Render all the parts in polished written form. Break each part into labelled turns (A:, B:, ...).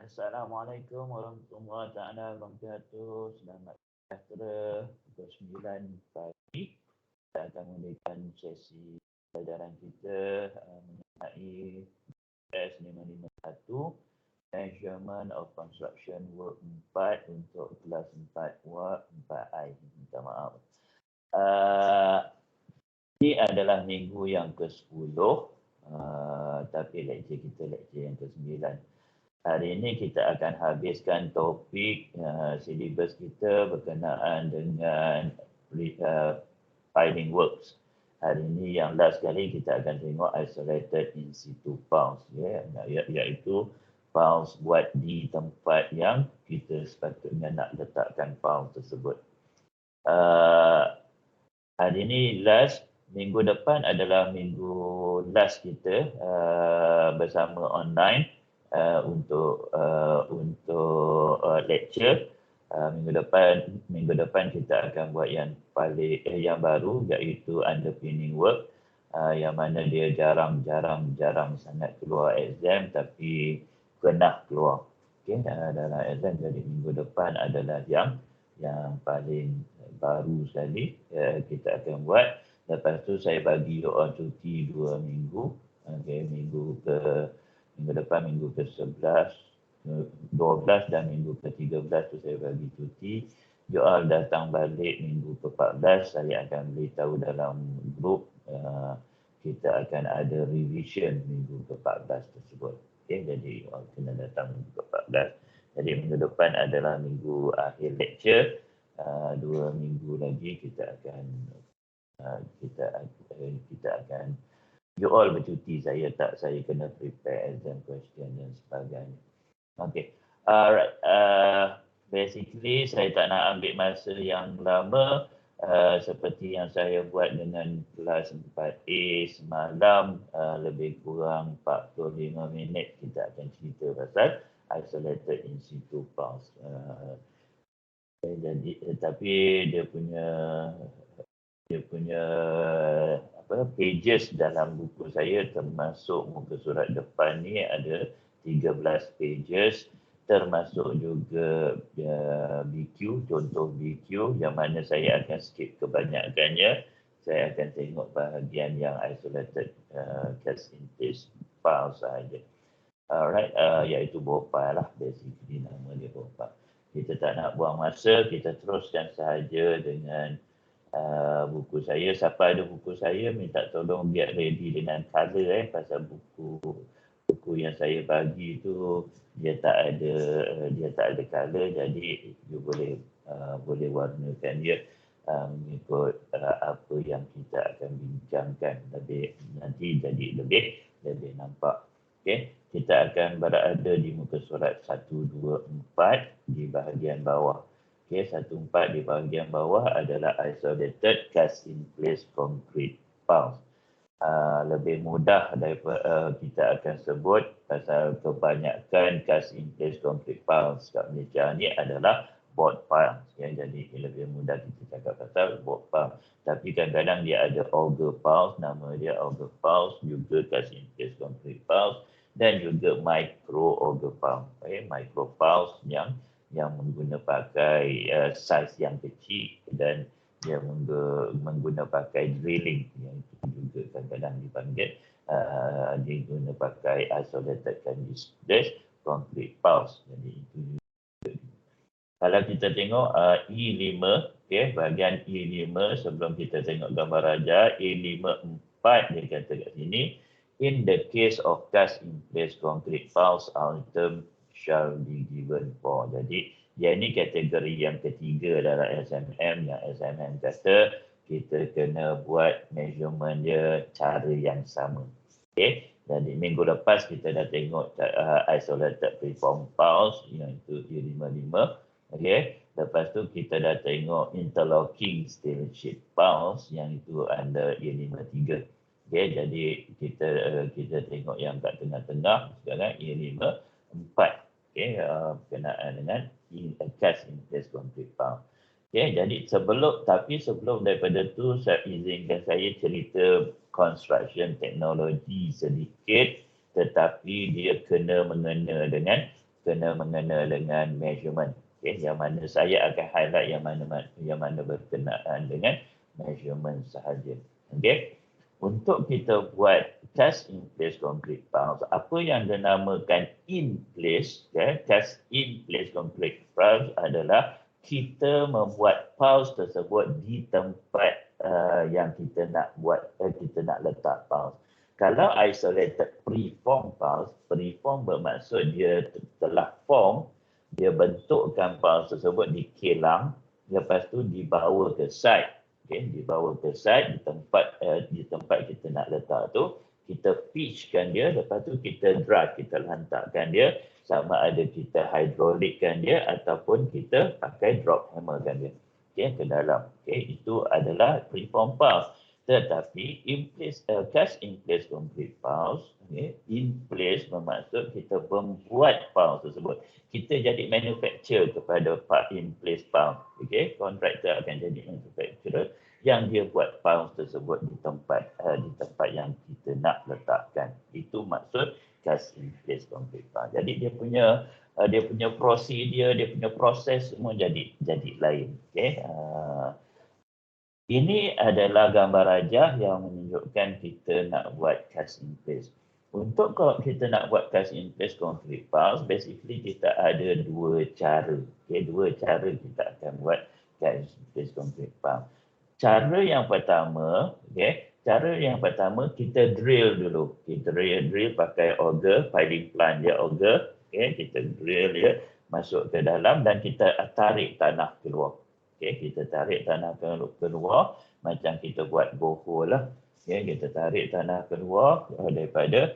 A: Assalamualaikum warahmatullahi taala wabarakatuh. Selamat sejahtera pukul 9 pagi. Kita akan memulakan sesi pelajaran kita mengenai S551 Measurement of Construction Work 4 untuk kelas 4 Work 4I. Minta maaf. Ini adalah minggu yang ke-10, tapi lekcur kita lekcur yang ke-9. Hari ini kita akan habiskan topik silibus kita berkenaan dengan piling works. Hari ini yang last kali kita akan tengok isolated in situ piles, iaitu piles buat di tempat yang kita sepatutnya nak letakkan piles tersebut. Hari ini last, minggu depan adalah minggu last kita bersama online. Untuk lecture minggu depan kita akan buat yang yang baru, iaitu underpinning work, yang mana dia jarang sangat keluar exam tapi pernah keluar dalam exam. Jadi minggu depan adalah yang paling baru sekali kita akan buat. Lepas tu saya bagi you all cuti 2 minggu. Minggu depan minggu ke-11, 12 dan minggu ke-13 tu saya bagi cuti. You all datang balik minggu ke-14, saya akan beritahu dalam grup kita akan ada revision minggu ke-14 tersebut. Jadi you all kena datang minggu ke-14. Jadi minggu depan adalah minggu akhir lecture. 2 minggu lagi kita akan you all bercuti, saya kena prepare exam question dan sebagainya. Okay. Alright. Basically saya tak nak ambil masa yang lama seperti yang saya buat dengan kelas 4A semalam, lebih kurang 45 minit kita akan cerita pasal isolated in situ piles. Tapi dia punya pages dalam buku saya, termasuk muka surat depan ni ada 13 pages, termasuk juga BQ, contoh BQ yang mana saya akan skip kebanyakannya. Saya akan tengok bahagian yang isolated cast in place file sahaja. Alright, iaitu BOPA lah, basically nama dia BOPA. Kita tak nak buang masa, kita teruskan sahaja dengan buku saya. Siapa ada buku saya, minta tolong get ready dengan color pasal buku yang saya bagi tu dia tak ada color, jadi you boleh warnakan dia mengikut apa yang kita akan bincangkan, nanti jadi lebih nampak. Kita akan berada di muka surat 124 di bahagian bawah. 14 di bahagian bawah adalah isolated cast in place concrete piles. Lebih mudah daripada kita akan sebut pasal kebanyakan cast in place concrete piles kat Malaysia ni adalah board piles. Jadi lebih mudah kita cakap pasal board piles. Tapi kadang-kadang dia ada auger piles, nama dia auger piles, juga cast in place concrete piles, dan juga micro auger piles. Micro piles yang mengguna pakai saiz yang kecil dan dia mengguna pakai drilling, yang itu juga kadang-kadang dipanggil diguna pakai isolated candice concrete piles. Jadi itu juga. Kalau kita tengok E5, bahagian E5, sebelum kita tengok gambar raja, E5-4 dia kata kat sini, in the case of cast in place concrete piles, our term shall be given for. Jadi dia ini kategori yang ketiga dalam SMM, yang SMM kata kita kena buat measurement dia cara yang sama. Jadi minggu lepas kita dah tengok isolated preform piles, iaitu E55. Lepas tu kita dah tengok interlocking steel sheet piles, yang itu under E53. Jadi kita tengok yang kat tengah-tengah sekarang E54, berkenaan dengan cast in place concrete pile. Jadi sebelum daripada tu, saya izinkan saya cerita construction technology sedikit, tetapi dia kena mengena dengan kena mengena dengan measurement. Okay, yang mana saya akan highlight yang mana berkenaan dengan measurement sahaja. Okay. Untuk kita buat cast in place concrete piles, apa yang dinamakan in place, cast in place concrete piles adalah kita membuat piles tersebut di tempat yang kita nak buat, kita nak letak piles. Kalau isolated preform piles, preform bermaksud dia telah form, dia bentukkan piles tersebut di kilang, lepas tu dibawa ke site. Okay, dibawa ke site di tempat kita nak letak tu, kita pitchkan dia, lepas tu kita drive, kita lantakkan dia, sama ada kita hydraulickan dia ataupun kita pakai drop hammerkan dia, okay, ke dalam. Okay, itu adalah preform piles. Tetapi in place, cast in place concrete piles, okay, in place bermaksud kita membuat piles tersebut. Kita jadi manufacturer kepada part in place piles. Okay, kontraktor akan jadi manufacturer yang dia buat piles tersebut di tempat yang kita nak letakkan. Itu maksud cast in place concrete piles. Jadi dia punya prosedur, dia punya proses semua jadi lain. Okay. Ini adalah gambar rajah yang menunjukkan kita nak buat cast in place. Untuk kalau kita nak buat cast in place concrete piles, basically kita ada dua cara. Okay, dua cara kita akan buat cast in place concrete piles. Cara yang pertama, kita drill dulu. Kita drill pakai auger, piling plant dia auger. Okay, kita drill dia masuk ke dalam dan kita tarik tanah keluar. Okay, kita tarik tanah keluar macam kita buat borehole lah. Okay, kita tarik tanah keluar daripada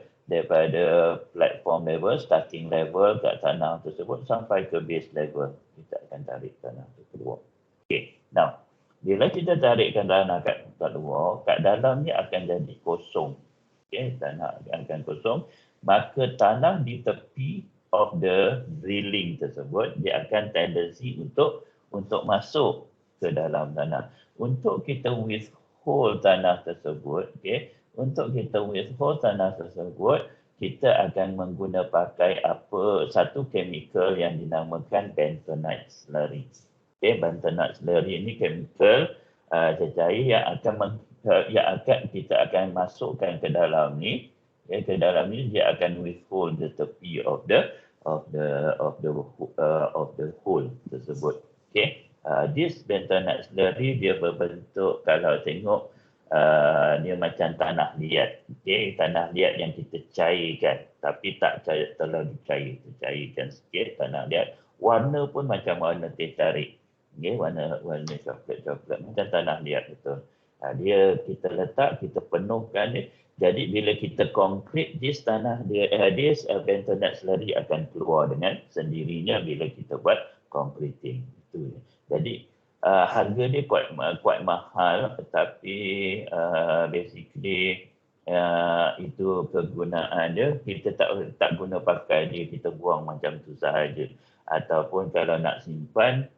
A: platform level, starting level kat tanah tersebut sampai ke base level. Kita akan tarik tanah tu keluar. Okay, now bila kita tarikkan tanah kat luar, kat dalam ni akan jadi kosong. Okay, tanah akan kosong. Maka tanah di tepi of the drilling tersebut, dia akan tendensi untuk masuk ke dalam tanah. Untuk kita withhold tanah tersebut, kita akan pakai satu chemical yang dinamakan bentonite slurry. Okay, bentonite slurry ini chemical cecair yang kita akan masukkan ke dalam ni. Ke dalam ni dia akan withhold the tepi of the hole tersebut. Okay. This bentonite slurry dia berbentuk, kalau tengok dia macam tanah liat. Okay, tanah liat yang kita cairkan tapi tak terlalu cairkan sikit tanah liat. Warna pun macam warna teh tarik. Okay, warna coklat macam tanah liat betul. Dia kita letak, kita penuhkan dia. Jadi bila kita konkrit, this bentonite slurry akan keluar dengan sendirinya bila kita buat concreting. Itu. Jadi harga dia quite mahal, tetapi basically itu kegunaan dia. Kita tak guna pakai dia, kita buang macam tu sahaja. Ataupun kalau nak simpan,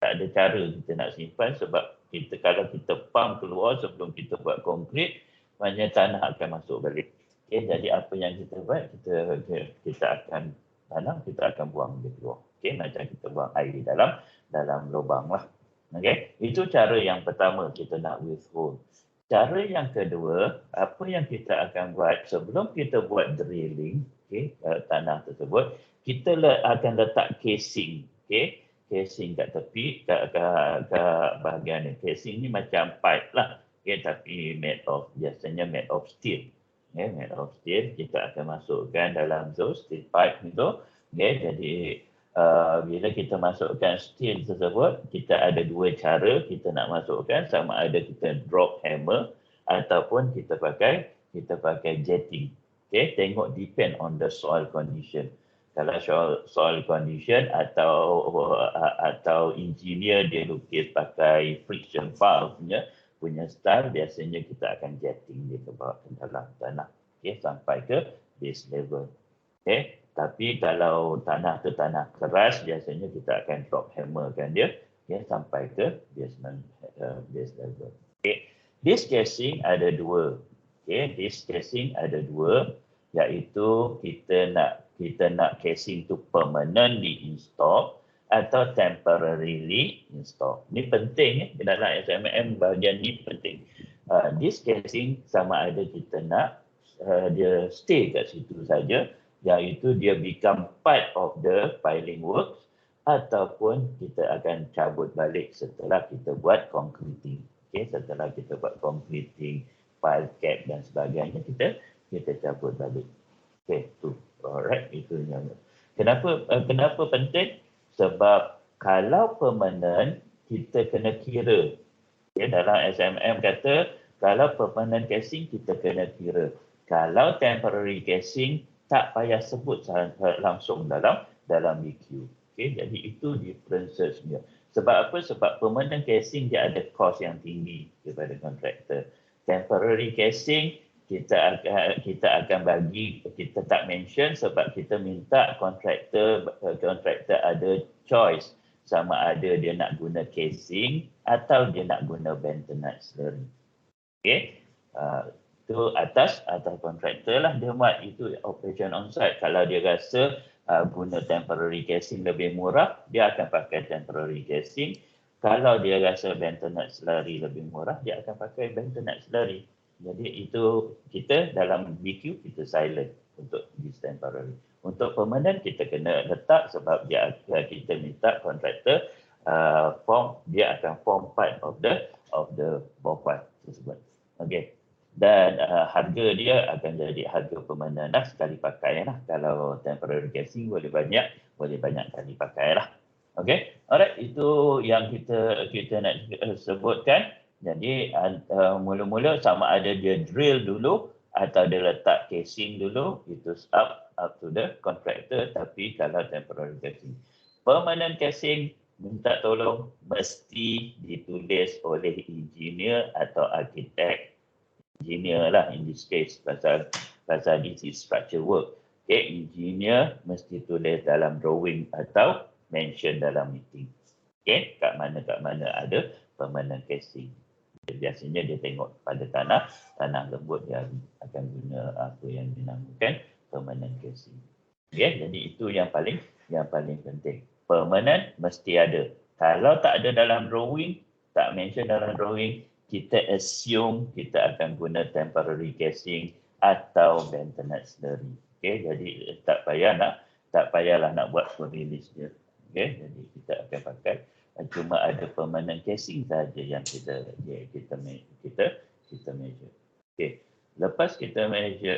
A: tak ada cara kita nak simpan sebab kalau kita pump keluar sebelum kita buat konkrit, maknanya tanah akan masuk balik. Okay, jadi apa yang kita buat, kita akan buang dia keluar. Okay, macam kita buang air di dalam lubang lah. Okay, itu cara yang pertama kita nak withhold. Cara yang kedua, apa yang kita akan buat sebelum kita buat drilling, tanah tersebut, kita akan letak casing. Okay, casing kat tepi, kat bahagian ni. Casing ni macam pipe lah. Okay, tapi biasanya made of steel. Okay, made of steel, kita akan masukkan dalam steel pipe itu. Okay, jadi bila kita masukkan steel tersebut, kita ada dua cara kita nak masukkan, sama ada kita drop hammer ataupun kita pakai jetting. Okay, tengok depend on the soil condition. Kalau soil condition atau engineer dia lukis pakai friction valve punya style, biasanya kita akan jetting dia ke bawah ke dalam tanah, sampai ke base level. Tapi kalau tanah tu tanah keras, biasanya kita akan drop hammerkan dia sampai ke base level. This casing ada dua. This casing ada dua, iaitu kita kita nak casing tu permanently install atau temporarily install. Ini penting dalam SMM, bahagian ni penting. This casing sama ada kita nak dia stay kat situ saja, iaitu dia become part of the piling works, ataupun kita akan cabut balik setelah kita buat concreting. Okay, setelah kita buat concreting, pile cap dan sebagainya, kita cabut balik. Okay, tu. Alright, itu yang. Kenapa penting? Sebab kalau permanent, kita kena kira. Okay, dalam SMM kata, kalau permanent casing, kita kena kira. Kalau temporary casing, tak payah sebut langsung dalam BQ. Okay, jadi itu differences dia. Sebab apa? Sebab permanent casing dia ada cost yang tinggi daripada kontraktor. Temporary casing kita akan bagi, kita tak mention sebab kita minta kontraktor ada choice sama ada dia nak guna casing atau dia nak guna bentonite slurry. Okay. Itu atas kontraktor lah dia buat itu operation on-site. Kalau dia rasa guna temporary casing lebih murah, dia akan pakai temporary casing. Kalau dia rasa bentonite slurry lebih murah, dia akan pakai bentonite slurry. Jadi itu kita dalam BQ kita silent untuk this temporary. Untuk permanent kita kena letak sebab kita minta kontraktor dia akan form part of the bopal tersebut. Okay. Dan harga dia akan jadi harga permanent lah, sekali pakai lah. Kalau temporary casing boleh banyak kali pakai lah. Okay, alright, itu yang kita nak sebutkan. Jadi mula-mula sama ada dia drill dulu atau dia letak casing dulu, itu up to the contractor. Tapi kalau temporary casing, permanent casing, minta tolong mesti ditulis oleh engineer atau arkitek. Engineer lah in this case, pasal this is structure work. Okay, engineer mesti tulis dalam drawing atau mention dalam meeting. Okay, kat mana ada permanent casing. Biasanya dia tengok pada tanah lembut, dia akan guna apa yang dinamakan permanent casing. Okay, jadi itu yang paling penting. Permanent mesti ada. Kalau tak ada dalam drawing, tak mention dalam drawing, kita assume kita akan guna temporary casing atau bentonite slurry. Okay, jadi tak payahlah nak buat full release dia. Okay, jadi kita akan pakai cuma ada permanent casing saja yang kita measure. Okay, lepas kita measure,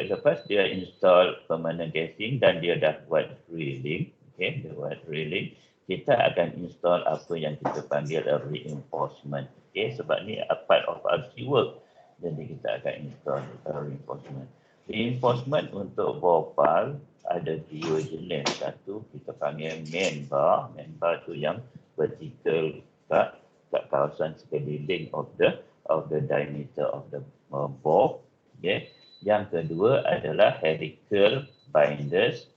A: lepas dia install permanent casing dan dia dah buat drilling, okay, dia buat drilling, kita akan install apa yang kita panggil reinforcement. Okay, sebab ni a part of RC work. Jadi kita akan install reinforcement. Reinforcement untuk bopal ada dua jenis. Satu kita panggil main bar. Main bar tu yang vertical kat kawasan sekeliling of the diameter of the bore. Okay. Yang kedua adalah helical binders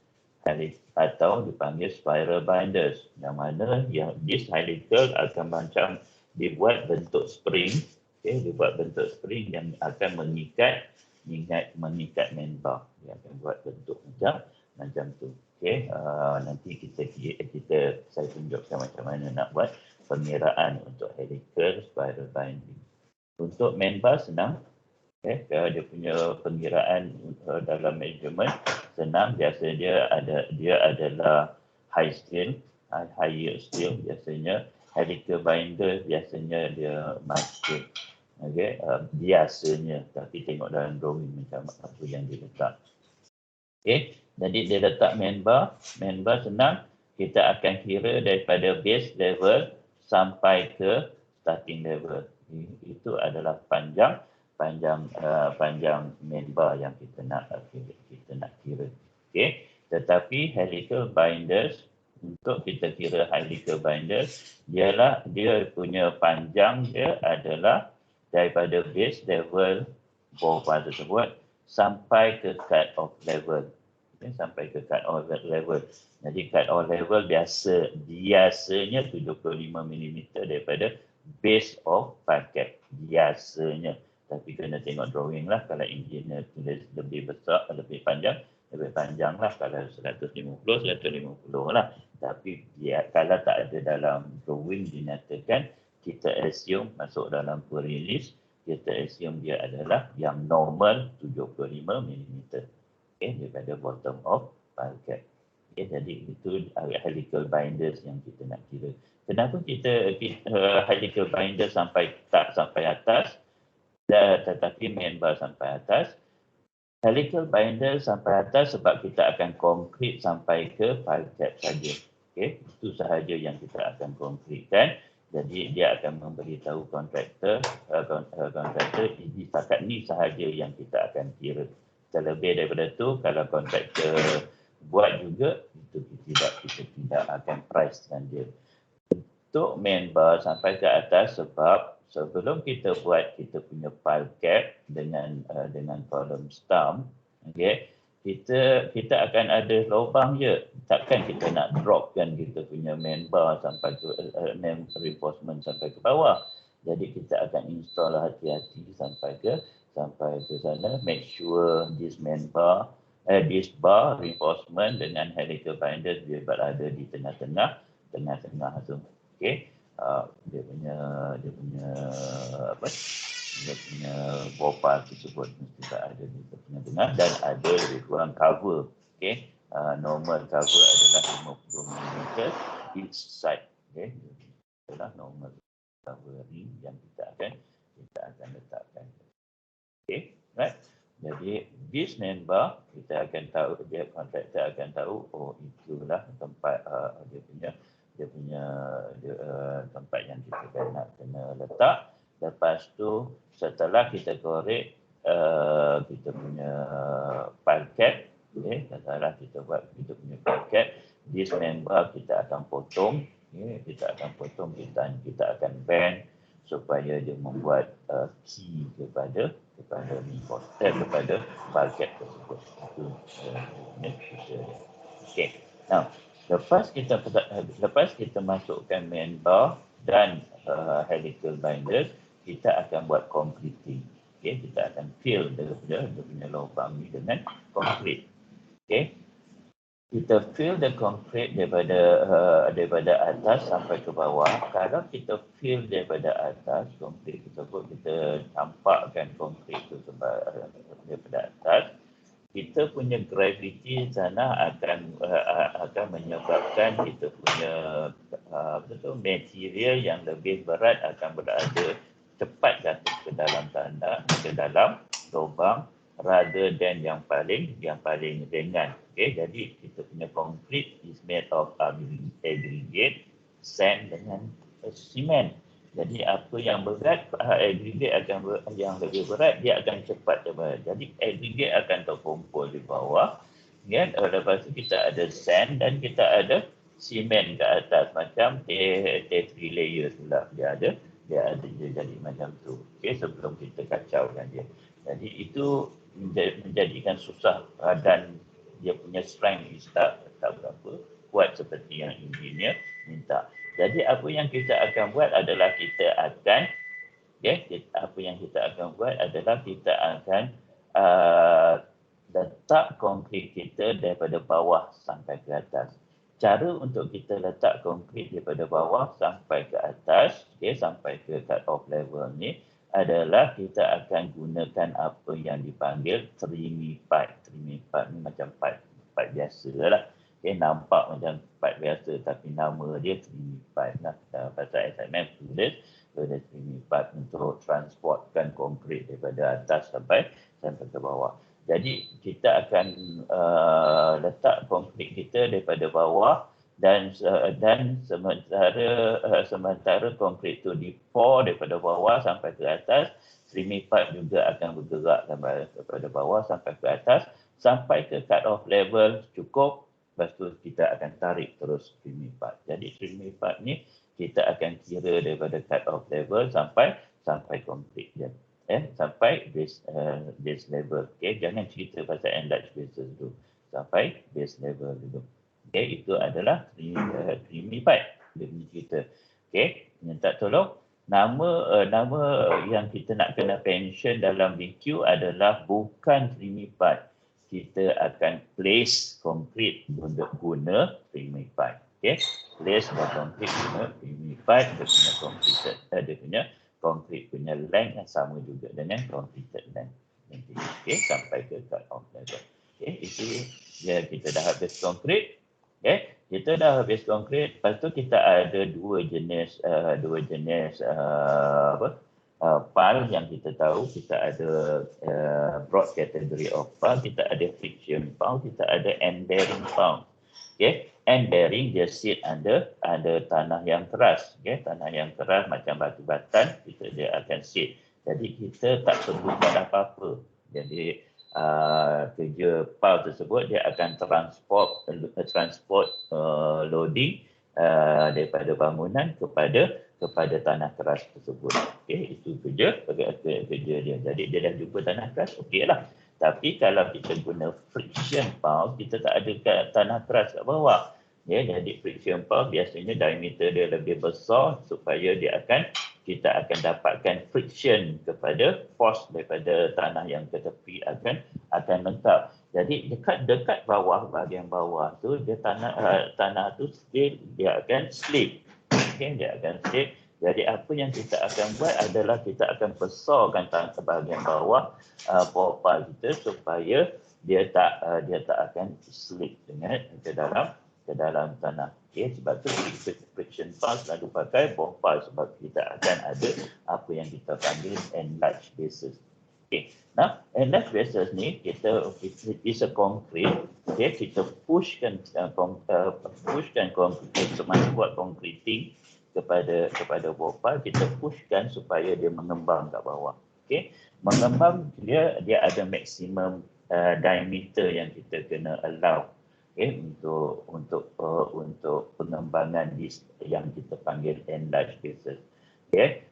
A: atau dipanggil spiral binders. Yang mana this helical akan macam dibuat bentuk spring. Okay, dibuat bentuk spring yang akan mengikat main bar. Dia akan buat bentuk macam tu. Okay, nanti saya tunjukkan macam mana nak buat pengiraan untuk helical spiral binding. Untuk main bar senang. Okay, dia punya pengiraan dalam measurement senang. Biasanya dia adalah high yield steel biasanya. Helical binder biasanya dia masuk. Okay, biasanya, tapi tengok dalam drawing macam apa yang dia letak. Okay, jadi dia letak main bar senang. Kita akan kira daripada base level sampai ke starting level. Itu adalah panjang main bar yang kita nak kira. Okay, tetapi helical binders, untuk kita kira helical binders, dia punya panjang dia adalah daripada base level bopal tersebut sampai ke cut off level. Okay, sampai ke cut off level. Jadi cut off level biasanya 75 mm daripada base of packet. Biasanya. Tapi kena tengok drawing lah. Kalau engineer tulis lebih besar, lebih panjang, lebih panjang lah. Kalau 150 lah. Tapi kalau tak ada dalam drawing dinyatakan, kita assume masuk dalam pre-release, kita assume dia adalah yang normal 75 mm. Daripada bottom of file cap. Jadi itu helical binders yang kita nak kira. Kenapa kita helical binder sampai atas, tetapi main bar sampai atas? Helical binder sampai atas sebab kita akan konkret sampai ke file cap saja. Itu sahaja yang kita akan konkretkan. Jadi dia akan memberitahu kontraktor ini setakat ni sahaja yang kita akan kira. Terlebih daripada tu, kalau kontraktor buat juga, itu kita tidak akan pricekan dia. Untuk main bar sampai ke atas, sebab sebelum kita buat kita punya file cap dengan column stump, kita akan ada lubang je. Takkan kita nak dropkan kita punya main bar sampai ke main reinforcement sampai ke bawah. Jadi kita akan install hati-hati sampai ke sana. Make sure this bar reinforcement dengan helical binder dia berada di tengah-tengah tu. Dia punya bopal tersebut mesti ada di tengah-tengah dan ada lebih kurang cover. Normal cover adalah 50 mm each side. Adalah normal cover ring yang kita akan letakkan. Right. Jadi this main bar kita akan tahu, dia kontraktor akan tahu, itulah tempat dia punya tempat yang kita nak kena letak. Lepas tu setelah kita korek kita punya file cap, setelah kita buat kita punya file cap, this main bar kita akan potong, kita akan bend supaya dia membuat key kepada kepada file cap tersebut. Itu Now, lepas kita masukkan main bar dan helical binder, kita akan buat concreting. Kita akan fill dia punya lubang ni dengan concrete. Kita fill the concrete daripada atas sampai ke bawah. Kalau kita fill daripada atas, concrete tersebut kita tampakkan concrete itu daripada atas, kita punya gravity sana akan menyebabkan kita punya material yang lebih berat akan berada cepat jatuh ke dalam lubang rather than yang paling ringan. Jadi kita punya concrete is made of aggregate, sand dengan cement. Jadi apa yang berat, aggregate yang lebih berat, dia akan cepat terbaik. Jadi aggregate akan terkumpul di bawah. Lepas tu kita ada sand dan kita ada cement ke atas, macam three layers pula dia jadi macam tu. Sebelum kita kacaukan dia. Jadi itu menjadikan susah dan dia punya strength tak berapa kuat seperti yang engineer minta. Jadi apa yang kita akan buat adalah kita akan letak konkrit kita daripada bawah sampai ke atas. Cara untuk kita letak konkrit daripada bawah sampai ke atas, sampai ke cut off level ni adalah kita akan gunakan apa yang dipanggil trimi pipe. Trimi pipe ni macam pipe biasa lah. Nampak macam pipe biasa tapi nama dia trimi pipe lah. Pasal SMF tulis trimi pipe untuk transportkan konkrit daripada atas sampai ke bawah. Jadi kita akan letak konkrit kita daripada bawah dan sementara konkrit itu di-pour daripada bawah sampai ke atas, trimi pipe juga akan bergerak daripada bawah sampai ke atas sampai ke cut off level cukup. Lepas tu kita akan tarik terus trimi pipe. Jadi trimi pipe ni kita akan kira daripada cut off level sampai konkrit dia. Sampai base level. Jangan cerita pasal enlarge bases dulu. Sampai base level dulu. Itu adalah trimi pipe. Dia punya cerita. Minta tolong. Nama yang kita nak kena mention dalam BQ adalah bukan trimi pipe. kita akan place konkrit guna Primify. Okay, place dan konkrit guna Primify. Dia punya completed, dia punya konkrit punya length yang sama juga dengan completed length. Okay, sampai ke cut off level. Okay, itu ya, kita dah habis konkrit. Okay, kita dah habis konkrit. Lepas tu kita ada dua jenis file yang kita tahu. Kita ada broad category of file, kita ada friction file, kita ada end bearing file. Okay, end bearing dia sit under tanah yang keras. Okay, tanah yang keras macam batu batan, dia akan sit. Jadi kita tak perlukan apa-apa. Jadi kerja file tersebut dia akan transport loading daripada bangunan kepada tanah keras tersebut. Okey, itu kerja dia. Jadi dia dah jumpa tanah keras, okeylah. Tapi kalau kita guna friction pile, kita tak ada tanah keras kat bawah. Ya, jadi friction pile biasanya diameter dia lebih besar supaya kita akan dapatkan friction kepada force daripada tanah yang ke tepi akan lengkap. Jadi dekat bawah, bahagian bawah tu dia tanah tu still dia akan slip. Okay, dia akan slip. Jadi apa yang kita akan buat adalah kita akan besarkan tanah bahagian bawah profile kita supaya dia tak akan slip dengan ke dalam tanah. Okay, sebab tu friction pile selalu pakai profile sebab kita akan ada apa yang kita panggil enlarged bases. Okay. Nah, enlarged bases ni kita is a concrete. Okay, kita pushkan concrete semasa buat concreting kepada profile, kita pushkan supaya dia mengembang kat bawah. Okay, mengembang dia ada maksimum diameter yang kita kena allow. Okay, untuk pengembangan yang kita panggil enlarged bases. Okay,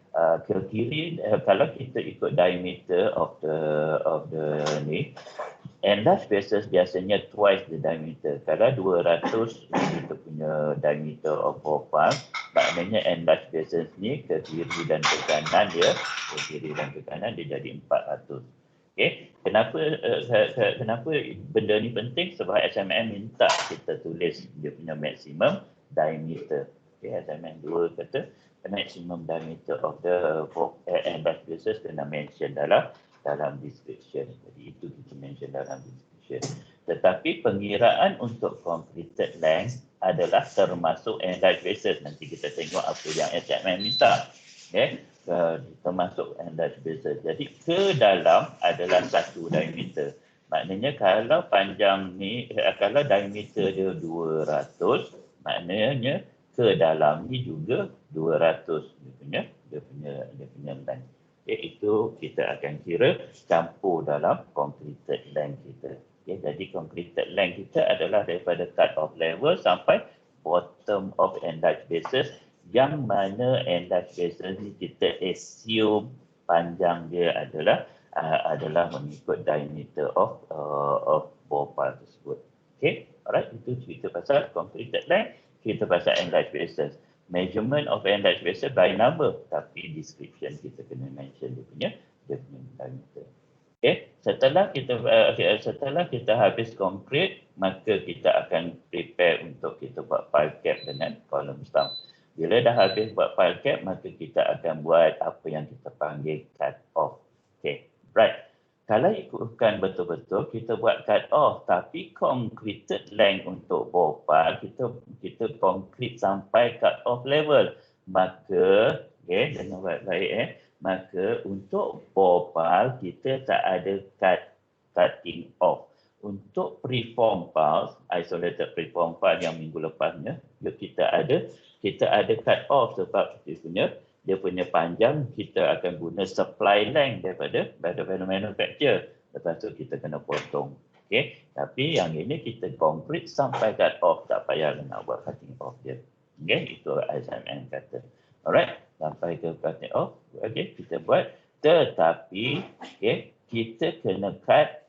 A: ke kiri kalau kita ikut diameter of the ni, enlarged bases biasanya twice the diameter. Kalau 200 kita punya diameter of profile, maknanya enlarged bases ni ke kiri dan ke kanan dia jadi 400. Okay, kenapa benda ni penting? Sebab SMM minta kita tulis dia punya maximum diameter. Okay, SMM 2 kata maximum diameter of the enlarged bases kena mention dalam description. Jadi itu kita mention dalam description. Tetapi pengiraan untuk completed length adalah termasuk enlarged bases. Nanti kita tengok apa yang SMM minta. Okay, termasuk enlarged bases. Jadi ke dalam adalah 1 diameter. Maknanya kalau panjang ni, kalau diameter dia 200, maknanya ke dalam ni juga 200 dia punya length. Okay, itu kita akan kira campur dalam completed length kita. Okay, jadi completed length kita adalah daripada cut off level sampai bottom of enlarged bases, yang mana enlarged bases ni kita assume panjang dia adalah mengikut diameter of profile tersebut. Okay, alright, itu cerita pasal completed length. Kita pasal enlarged bases. Measurement of enlarged bases by number, tapi description kita kena mention dia punya diameter. Okay, setelah kita habis concrete, maka kita akan prepare untuk kita buat file cap dengan column stump. Bila dah habis buat file cap, maka kita akan buat apa yang kita panggil cut off. Okay, right. Kalau ikutkan betul-betul, kita buat cut off, tapi concreted length untuk profile, kita concrete sampai cut off level. Maka, okay, jangan buat baik maka untuk profile, kita tak ada cutting off. Untuk preform files, isolated preform file yang minggu lepasnya, kita ada cut off sebab dia punya panjang kita akan guna supply length daripada manufacturer. Lepas tu kita kena potong. Okay, tapi yang ini kita concrete sampai cut off, tak payah nak buat cutting off dia. Okay, itu SMM kata. Alright, sampai ke cutting off. Okay, kita buat. Tetapi okay, kita kena cut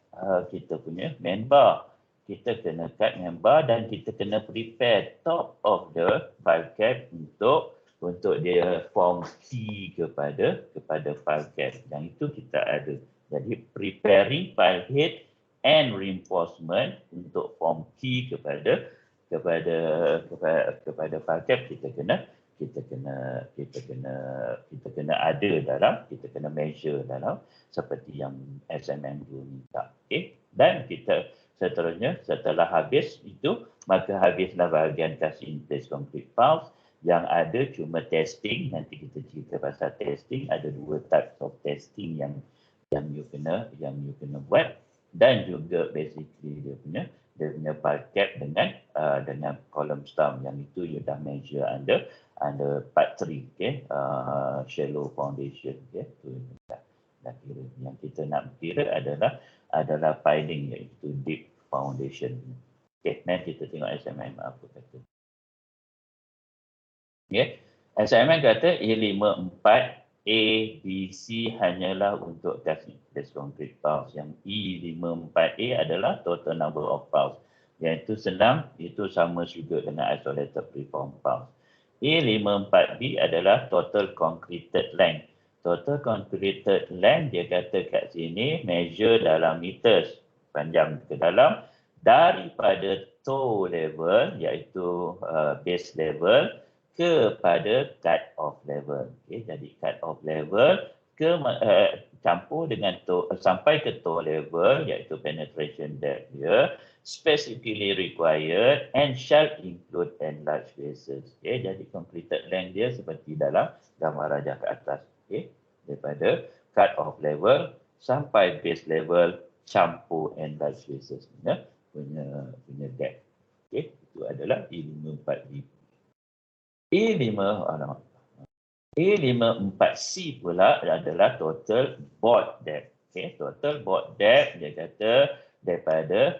A: kita punya main bar. Kita kena cut main bar dan kita kena prepare top of the file cap untuk dia form C kepada file cap. Yang itu kita ada. Jadi preparing file head and reinforcement untuk form key kepada paket, kita kena measure dalam seperti yang SMM dulu minta. Okay? Dan kita seterusnya setelah habis itu, maka habislah bahagian kasih in place concrete files. Yang ada cuma testing. Nanti kita cerita pasal testing. Ada 2 types of testing yang you kena buat, dan juga basically dia punya paket dengan column stump, yang itu you dah measure under part 3, okay? Shallow foundation, okay? Itu dah kira. Yang kita nak kira adalah piling, iaitu deep foundation. Okay, nanti kita tengok SMM apa kata. Okay. SMM kata E54A, B, C hanyalah untuk kasih base concrete files. Yang E54A adalah total number of files. Yang itu senang, itu sama juga dengan isolated preform files. E54B adalah total concreted length. Total concreted length dia kata kat sini measure dalam meters, panjang ke dalam, daripada toe level iaitu base level kepada cut off level. Okay, jadi cut off level campur dengan sampai ke toe level iaitu penetration depth dia specifically required and shall include enlarged bases. Okay, jadi completed length dia seperti dalam gambar rajah ke atas. Okay, daripada cut off level sampai base level campur enlarged bases punya depth. Okay, itu adalah E54B. E54C pula adalah total board depth. Okay, total board depth dia kata daripada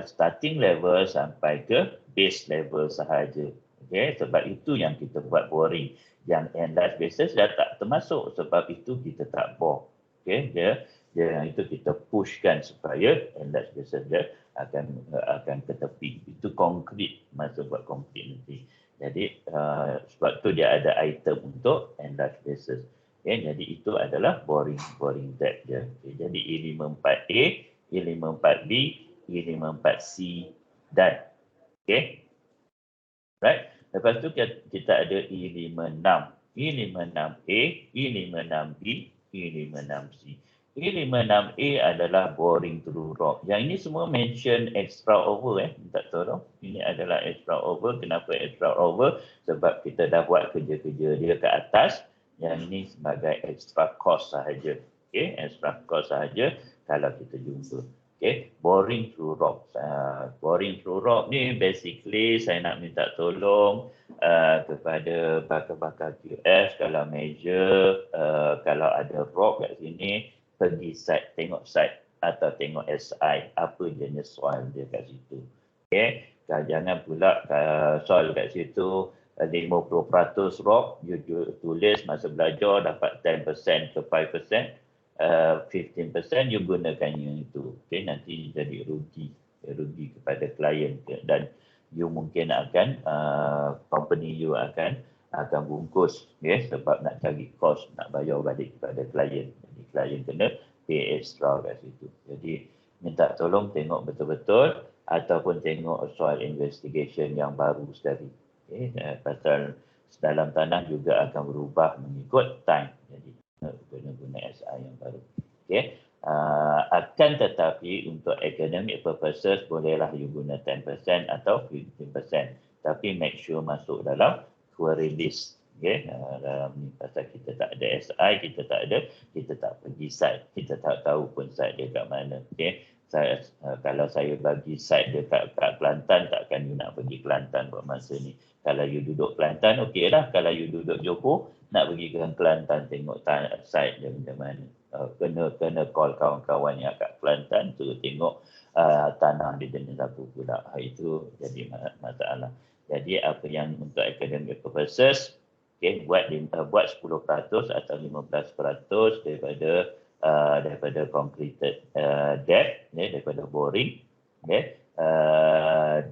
A: starting level sampai ke base level sahaja. Okay, sebab itu yang kita buat boring. Yang enlarged bases dah tak termasuk, sebab itu kita tak bore. Okay, dia itu kita pushkan supaya enlarged bases dia akan ke tepi. Itu konkret masa buat konkret nanti. Jadi sebab tu dia ada item untuk enlarged bases. Okay, jadi itu adalah boring depth dia. Okay, jadi E54A, E54B, E54C dan okay. Right. Lepas tu kita ada E56. E56A, E56B, E56C. E56A adalah boring through rock. Yang ini semua mention extra over. Tak tahu. Ini adalah extra over. Kenapa extra over? Sebab kita dah buat kerja-kerja dia ke atas. Yang ini sebagai extra cost sahaja. Okay, extra cost sahaja kalau kita jumpa. Okay, boring through rock. Boring through rock ni basically saya nak minta tolong kepada bakar-bakar QS kalau measure, kalau ada rock kat sini, pergi site, tengok site atau tengok SI, apa jenis soil dia kat situ. Okay, jangan pula soil kat situ 50% rock, you tulis masa belajar dapat 10% ke 5%, 15% you gunakan yang itu. Okay, nanti jadi rugi kepada klien dan you mungkin akan company you akan bungkus, okay, sebab nak cari cost, nak bayar balik kepada klien. Jadi klien kena pay extra kat situ. Jadi minta tolong tengok betul-betul ataupun tengok soil investigation yang baru sekali. Okay, pasal dalam tanah juga akan berubah mengikut time. Jadi guna SI yang baru. Okay. Akan tetapi untuk academic purposes bolehlah you guna 10% atau 15%. Tapi make sure masuk dalam query list. Okay. Dalam ni pasal kita tak ada SI, kita tak pergi site. Kita tak tahu pun site dia kat mana. Okay. Kalau saya bagi site dia kat Kelantan, takkan you nak pergi Kelantan buat masa ni. Kalau you duduk Kelantan, okey lah. Kalau you duduk Johor, nak pergi ke Kelantan tengok site dia macam mana. Kena call kawan-kawan yang kat Kelantan, suruh tengok tanah dia jenis apa pula. Itu jadi masalah. Jadi apa yang untuk academic purposes, okay, buat 10% atau 15% daripada completed depth, daripada boring,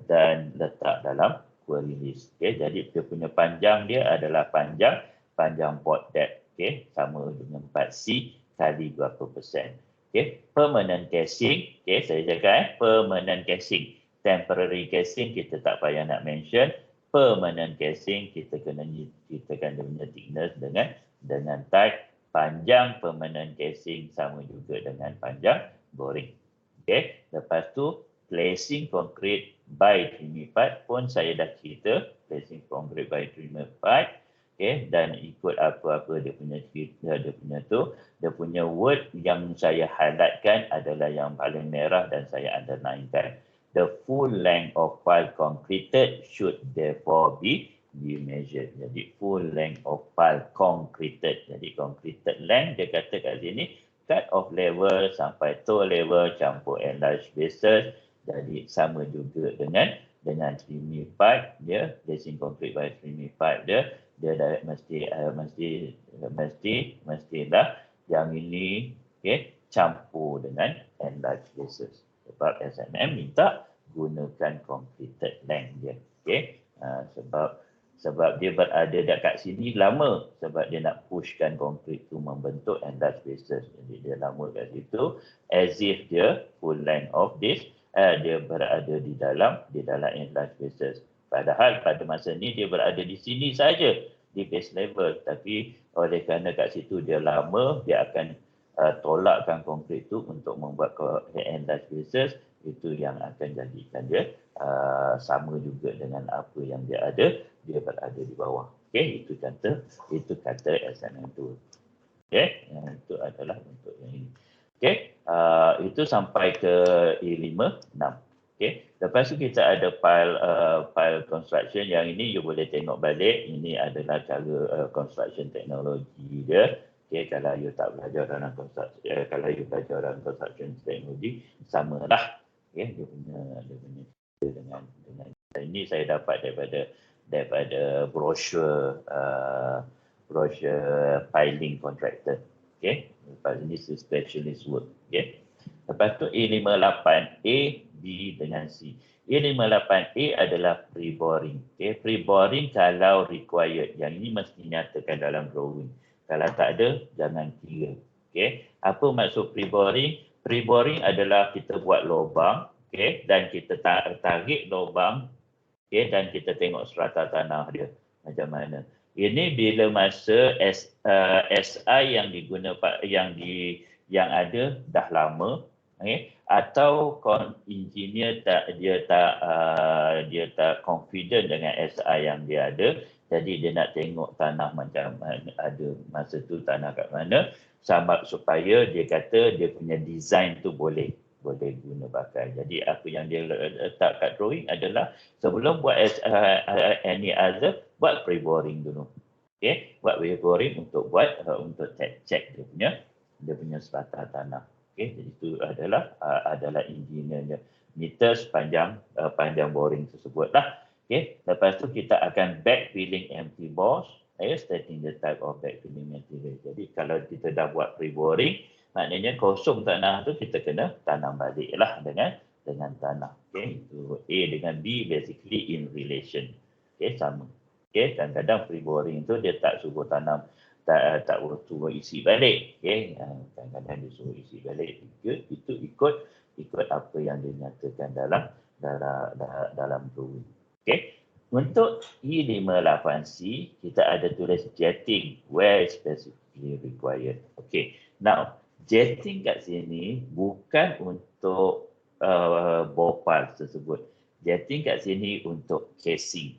A: dan letak dalam query list. Okay, jadi dia punya panjang dia adalah panjang board depth. Okay, sama dengan 4C. kali berapa persen. Okay. Permanent casing, okay, saya cakap permanent casing. Temporary casing kita tak payah nak mention. Permanent casing kita kena dia punya thickness dengan type. Panjang permanent casing sama juga dengan panjang boring. Okay. Lepas tu placing concrete by trimmy pipe pun saya dah cerita. Placing concrete by trimmy pipe. Okay. Dan ikut apa-apa dia punya cerita, dia punya word yang saya highlightkan adalah yang paling merah dan saya underlinekan. The full length of pile concreted should therefore be measured. Jadi full length of pile concreted. Jadi concreted length dia kata kat sini cut off level sampai toe level campur enlarged bases. Jadi sama juga dengan trimmy pipe dia, placing concrete by trimmy pipe dia dah mestilah yang ini campur dengan enlarged bases. Sebab SMM minta gunakan completed length dia. Sebab dia berada dekat sini lama, sebab dia nak pushkan konkrit tu membentuk enlarged bases. Jadi dia lama kat situ as if dia full length of this dia berada di dalam enlarged bases. Padahal pada masa ni dia berada di sini saja di base level, tapi oleh kerana kat situ dia lama, dia akan tolakkan konkrit tu untuk membuat enlarged bases. Itu yang akan jadikan dia sama juga dengan apa yang dia ada, dia berada di bawah. Okey, itu kata SMM tu. Okey, itu adalah untuk yang ini. Okey, itu sampai ke E5, 6. Okey, lepas tu kita ada pile construction. Yang ini you boleh tengok balik. Ini adalah cara construction teknologi dia. Okey, kalau you tak belajar dalam construction, kalau you belajar dalam construction teknologi, samalah. Okey, dia punya dengan ini saya dapat daripada brochure piling contractor. Okey, lepas ini specialist work. Okey. Lepas tu A58, A, B dengan C. A58A adalah pre-boring. Okay. Pre-boring kalau required. Yang ini mesti nyatakan dalam drawing. Kalau tak ada, jangan kira. Okay. Apa maksud pre-boring? Pre-boring adalah kita buat lubang, okay, dan kita tarik lubang, okay, dan kita tengok strata tanah dia macam mana. Ini bila masa SI yang digunakan yang ada dah lama, okay, atau engineer dia tak confident dengan SI yang dia ada, jadi dia nak tengok tanah macam mana, ada masa tu tanah kat mana, sama supaya dia kata dia punya design tu boleh guna pakai. Jadi apa yang dia letak kat drawing adalah sebelum buat any other, buat pre-boring dulu. Okay, buat pre-boring untuk check dia punya strata tanah. Okay, jadi itu adalah engineernya. Meter panjang boring tersebut lah. Okay, lepas tu kita akan backfilling empty bores, stating the type of backfilling material. Jadi kalau kita dah buat pre-boring, maknanya kosong tanah tu kita kena tanam balik lah dengan tanah. Okay, itu A dengan B basically in relation. Okay, sama. Okay, kadang-kadang pre-boring tu dia tak suruh tanam, tak suruh isi balik. Okay, kadang-kadang dia suruh isi balik. Itu ikut apa yang dinyatakan dalam drawing. Okay. Untuk E58C kita ada tulis jetting where specifically required. Okay. Now jetting kat sini bukan untuk bopal tersebut. Jetting kat sini untuk casing.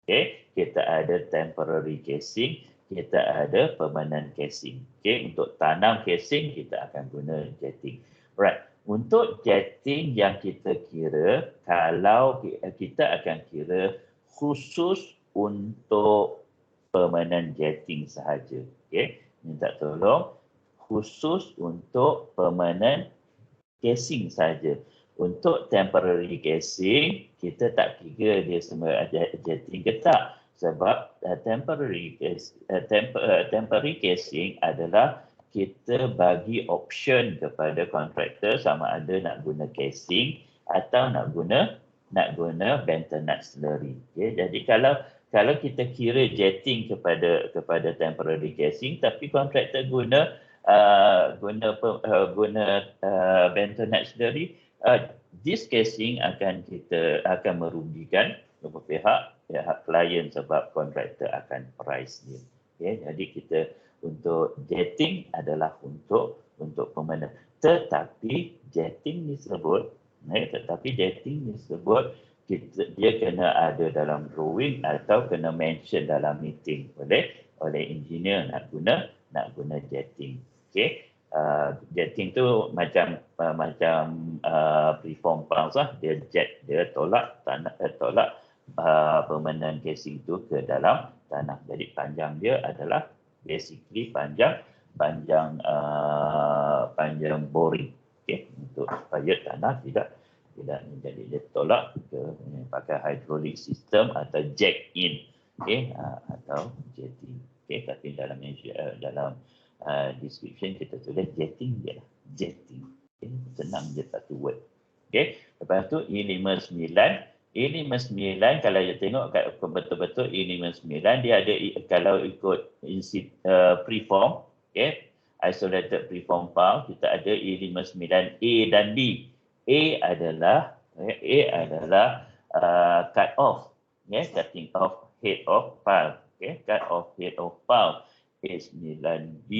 A: Okay. Kita ada temporary casing, kita ada permanent casing. Okay. Untuk tanam casing kita akan guna jetting. Right. Untuk jetting yang kita kira, kalau kita akan kira khusus untuk permanent jetting sahaja. Okay. Minta tolong khusus untuk permanent casing saja. Untuk temporary casing, kita tak kira dia semua jetting ke tak. Sebab temporary casing adalah kita bagi option kepada kontraktor sama ada nak guna casing atau nak guna bentonite slurry. Okay. Jadi kalau kita kira jetting kepada temporary casing tapi kontraktor guna bentonite sendiri, this casing akan merugikan beberapa pihak klien sebab kontraktor akan price dia. Okay, jadi kita untuk jetting adalah untuk pemenang. Tetapi jetting disebut dia kena ada dalam drawing atau kena mention dalam meeting oleh engineer nak guna jetting. Okey. Jetting tu macam preform pump lah. Dia tolak permanent casing tu ke dalam tanah. Jadi panjang dia adalah basically panjang boring. Okey, untuk supaya tanah tidak menjadi dia tolak ke pakai hydraulic system atau jack in, okey, atau jetting. Okey, tapi dalam description kita tulis jetting je lah, jetting. Okay, senang je satu word. Okey, lepas tu E59 kalau you tengok kat betul-betul E59 dia ada, kalau ikut preform, okey, isolated preform pump, kita ada E59A dan B. A adalah cut off, cutting off head of pile, cut off head of pile. E59B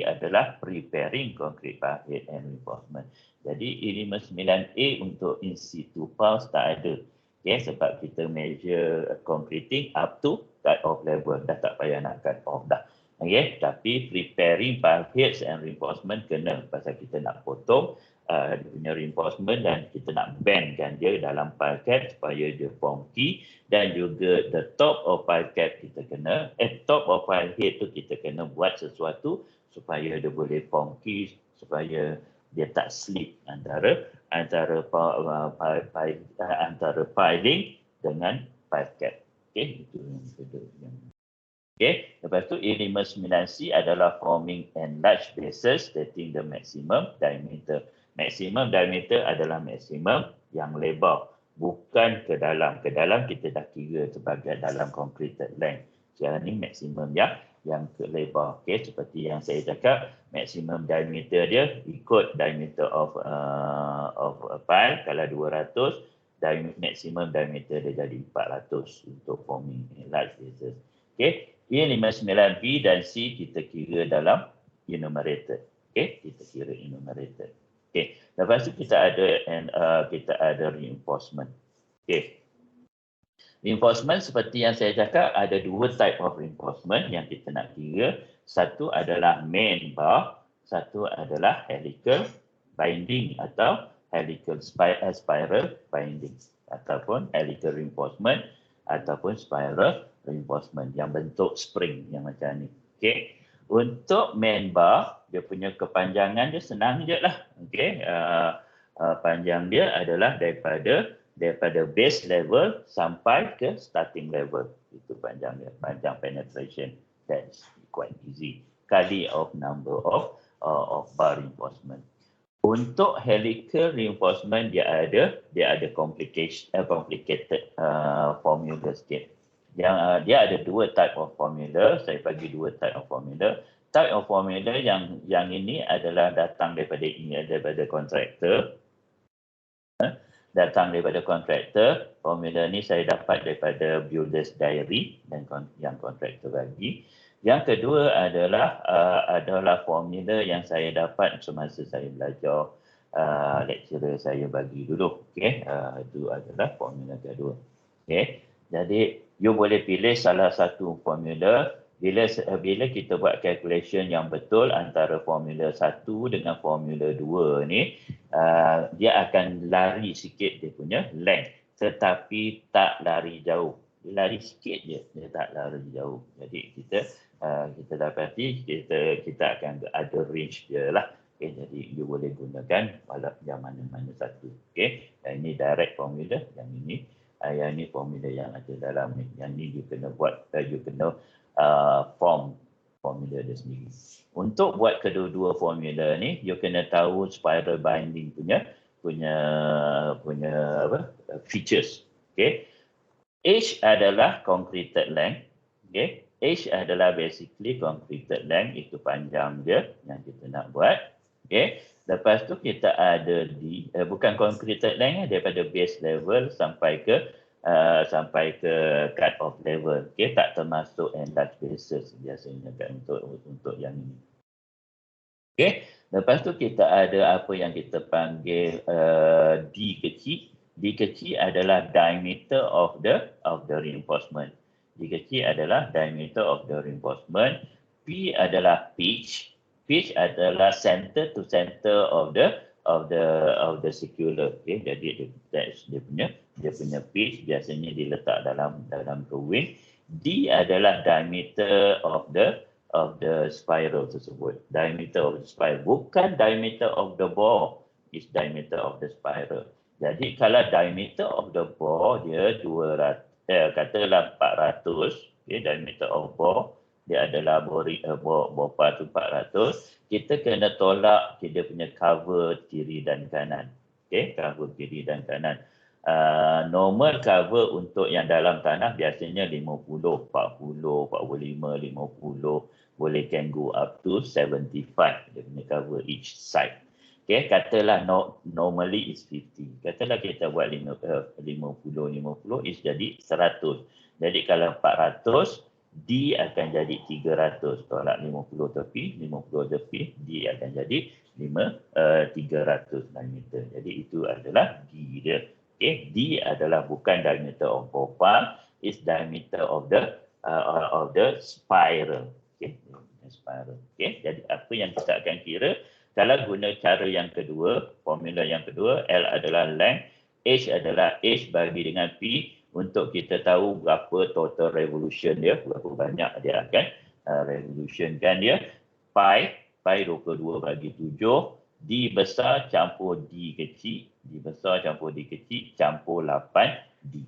A: adalah preparing concrete pilehead and reinforcement. Jadi E59A untuk in situ piles tak ada, sebab kita measure concreting up to cut off level, dah tak payah nak cut off dah. Tapi preparing pileheads and reinforcement kena, pasal kita nak potong dia punya reinforcement dan kita nak bendkan dia dalam pile cap supaya dia form key, dan juga the top of pile cap kita kena, top of pile head tu kita kena buat sesuatu supaya dia boleh form key, supaya dia tak slip antara piling dengan pile cap. Okey, itu yang kedua. Okey, lepas tu E59C adalah forming enlarged bases stating the maximum diameter. Maximum diameter adalah maksimum yang lebar, bukan ke dalam. Ke dalam kita dah kira sebagai dalam concreted length. Sekarang ni maksimum yang ke lebar. Okey, seperti yang saya cakap, maksimum diameter dia ikut diameter of a pile. Kalau 200, maksimum diameter dia jadi 400 untuk forming enlarged bases. Okey, E59B dan C kita kira dalam enumerated. Okey, kita kira enumerated. Okey, lepas tu kita ada reinforcement. Okey. Reinforcement seperti yang saya cakap, ada dua type of reinforcement yang kita nak kira. Satu adalah main bar, satu adalah helical binding atau helical spiral binding, ataupun helical reinforcement ataupun spiral reinforcement yang bentuk spring yang macam ni. Okey. Untuk main bar, dia punya kepanjangan dia senang je lah. Okay. Panjang dia adalah daripada base level sampai ke starting level. Itu panjang dia. Panjang penetration. That's quite easy. Kali of number of bar reinforcement. Untuk helical reinforcement, dia ada complicated formula sikit. Dia ada dua type of formula. Saya bagi dua type of formula. Type of formula yang ini adalah datang daripada kontraktor. Formula ni saya dapat daripada builder's diary dan yang kontraktor bagi. Yang kedua adalah formula yang saya dapat semasa saya belajar, lecturer saya bagi dulu. Okey, itu adalah formula kedua. Okey. Jadi you boleh pilih salah satu formula. Bila kita buat calculation yang betul antara formula 1 dengan formula 2 ni, dia akan lari sikit dia punya length, tetapi tak lari jauh. Dia lari sikit je, dia tak lari jauh. Jadi kita dapati kita akan ada range dia lah. Okay, jadi you boleh gunakan yang mana-mana satu. Okay, ini direct formula, yang ini formula yang ada dalam ni. Yang ni you kena buat, you kena form formula dia sendiri. Untuk buat kedua-dua formula ni, you kena tahu spiral binding punya features. Okay. H adalah concreted length. Okay. H adalah basically completed length, itu panjang dia yang kita nak buat. Okay. Lepas tu kita ada D, bukan completed length, daripada base level sampai ke cut off level. Okay. Tak termasuk enlarged bases biasanya kan untuk yang ini. Okay. Lepas tu kita ada apa yang kita panggil D kecil. D kecil adalah diameter of the reinforcement. D kecil adalah diameter of the reinforcement. P adalah pitch. Pitch adalah center to center of the secular. Okay, jadi dia punya pitch biasanya diletak dalam drawing. D adalah diameter of the spiral tersebut. Diameter of the spiral, bukan diameter of the bore, is diameter of the spiral. Jadi kalau diameter of the bore dia 200, katalah 400, okay, diameter of bore dia adalah bore tu 400, kita kena tolak dia punya cover kiri dan kanan. Okay, cover kiri dan kanan. Normal cover untuk yang dalam tanah biasanya 50, 40, 45, 50, boleh can go up to 75 dia punya cover each side. Okay, katalah normally is 50. Katalah kita buat 50 is jadi 100. Jadi kalau 400, D akan jadi 300. Tolak 50 tepi, 50 tepi, D akan jadi 300 diameter. Jadi itu adalah D dia. Okay, D adalah bukan diameter of profile, is diameter of the spiral. Okay, spiral. Okay, jadi apa yang kita akan kira? Kalau guna cara yang kedua, formula yang kedua, L adalah length, H adalah H bagi dengan P untuk kita tahu berapa total revolution dia, berapa banyak dia akan revolutionkan dia. Pi 22 bagi 7, D besar campur D kecil, D besar campur D kecil campur 8D.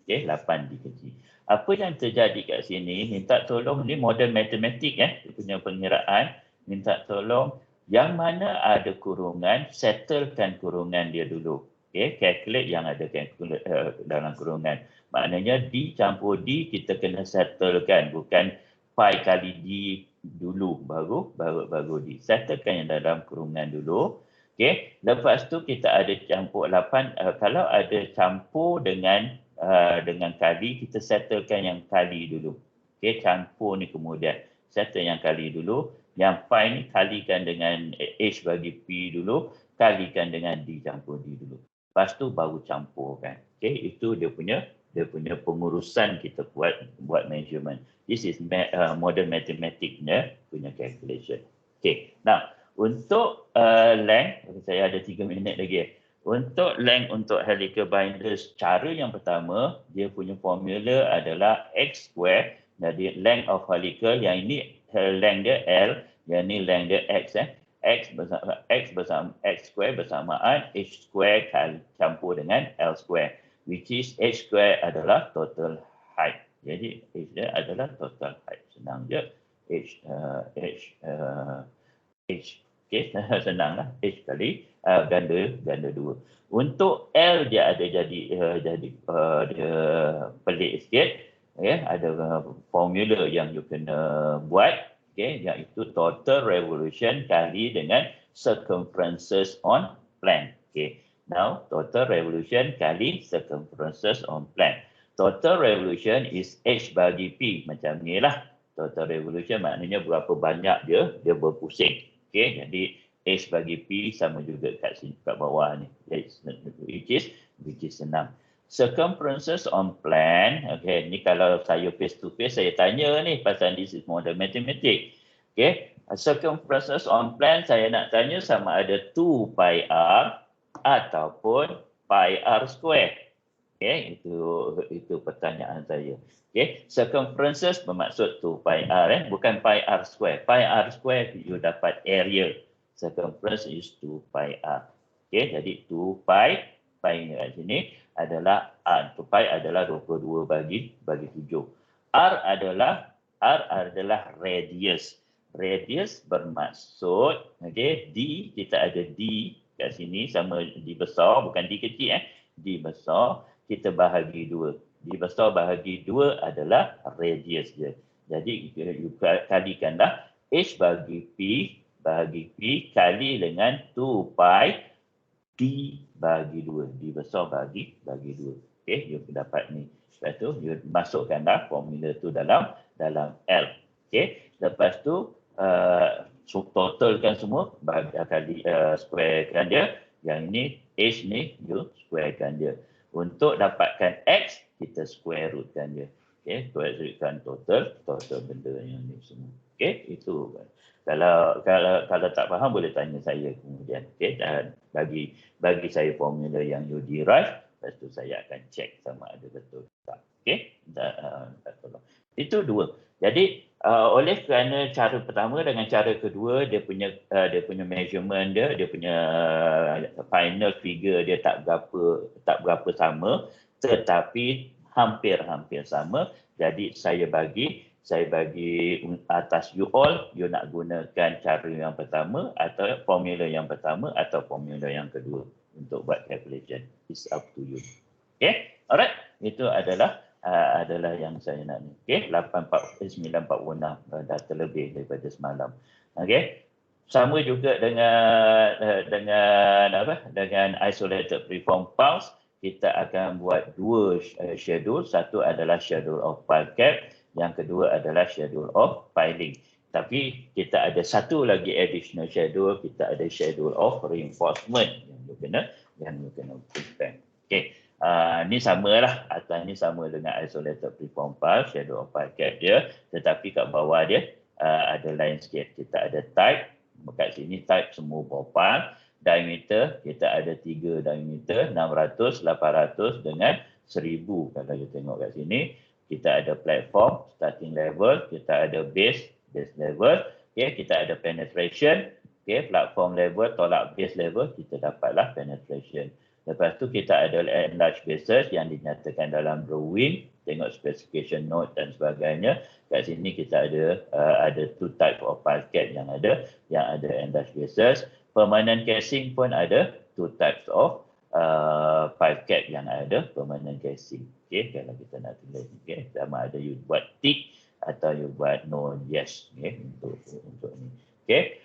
A: Okay, 8D kecil. Apa yang terjadi kat sini, minta tolong ni model matematik dia punya pengiraan, minta tolong yang mana ada kurungan, settlekan kurungan dia dulu. Okay, calculate yang ada dalam kurungan. Maknanya D campur D kita kena settlekan, bukan pi kali D dulu baru D. Settlekan yang dalam kurungan dulu. Okay, lepas tu kita ada campur 8. Kalau ada campur dengan kali, kita settlekan yang kali dulu. Okay, campur ni kemudian settle yang kali dulu. Yang pi ni kalikan dengan H bagi P dulu, kalikan dengan D campur D dulu. Lepas tu baru campurkan. Okay, itu dia punya pengurusan kita buat measurement. This is modern mathematicnya punya calculation. Okay, now untuk length, saya ada 3 minit lagi. Untuk length untuk helical binders, cara yang pertama, dia punya formula adalah X square. Jadi length of helical, yang ini length dia L, yang ni length dia X. X bersama X square bersamaan H square campur dengan L square, which is H square adalah total height. Jadi H dia adalah total height. Senang je. H. Okay, senanglah. H kali ganda 2. Untuk L dia ada jadi dia pelik sikit. Okay, ada formula yang you kena buat. Okay, iaitu total revolution kali dengan circumferences on plane. Okay, now total revolution kali circumferences on plane. Total revolution is H bagi P. Macam ni lah. Total revolution maknanya berapa banyak dia berpusing. Okay, jadi H bagi P sama juga kat sini, kat bawah ni. Which is senang. Circumferences on plane, okay, ni kalau saya face to face, saya tanya ni pasal this is model mathematics. Okay, circumferences on plane saya nak tanya sama ada 2 pi r ataupun pi r square. Okay, itu pertanyaan saya. Okay, circumferences bermaksud 2 pi r, bukan pi r square. Pi r square you dapat area. Circumference is 2 pi r. Okay, jadi 2 pi ni kat sini adalah R. 2 pi adalah 22 bagi 7. R adalah radius. Radius bermaksud, okay, D, kita ada D kat sini sama D besar, bukan D kecil. D besar, kita bahagi 2. D besar bahagi 2 adalah radius dia. Jadi you kalikanlah H bagi P kali dengan 2 pi D bagi 2. D besar bagi 2. Okey, you dapat ni. Lepas tu, you masukkanlah formula tu dalam L. Okey, lepas tu, totalkan semua, kali squarekan dia. Yang ini, H ni, you squarekan dia. Untuk dapatkan X, kita square rootkan dia. Okey, square rootkan total benda yang ni semua. Okey, itu. Kalau tak faham boleh tanya saya kemudian. Okey, dan bagi saya formula yang you derive, lepas tu saya akan check sama ada betul tak. Okey, tolong. Itu dua. Jadi oleh kerana cara pertama dengan cara kedua dia punya measurement dia punya final figure dia tak berapa sama, tetapi hampir sama. Jadi saya bagi atas you all, you nak gunakan cara yang pertama atau formula yang pertama atau formula yang kedua untuk buat calculation. It's up to you. Okay, alright. Itu adalah yang saya nak ni. Okay, 946 dah terlebih daripada semalam. Okay, sama juga dengan isolated preform pulse. Kita akan buat dua schedule. Satu adalah schedule of file cap, yang kedua adalah schedule of filing. Tapi kita ada satu lagi additional schedule, kita ada schedule of reinforcement yang you kena prepare. Okey. Ni samalah, atas ni sama dengan isolated preform file, schedule of file cap dia, tetapi kat bawah dia ada lain sikit. Kita ada type, kat sini type semua ballpark. Diameter, kita ada 3 diameter, 600, 800 dengan 1000 kalau you tengok kat sini. Kita ada platform, starting level, kita ada base level, okay, kita ada penetration, okay, platform level, tolak base level, kita dapatlah penetration. Lepas tu kita ada enlarged bases yang dinyatakan dalam drawing, tengok specification note dan sebagainya. Kat sini kita ada two type of file cap yang ada enlarged bases. Permanent casing pun ada two types of file cap yang ada permanent casing. Okay, kalau kita nak tulis, okay, sama ada you buat tick atau you buat no yes, okay, untuk ni. Okay,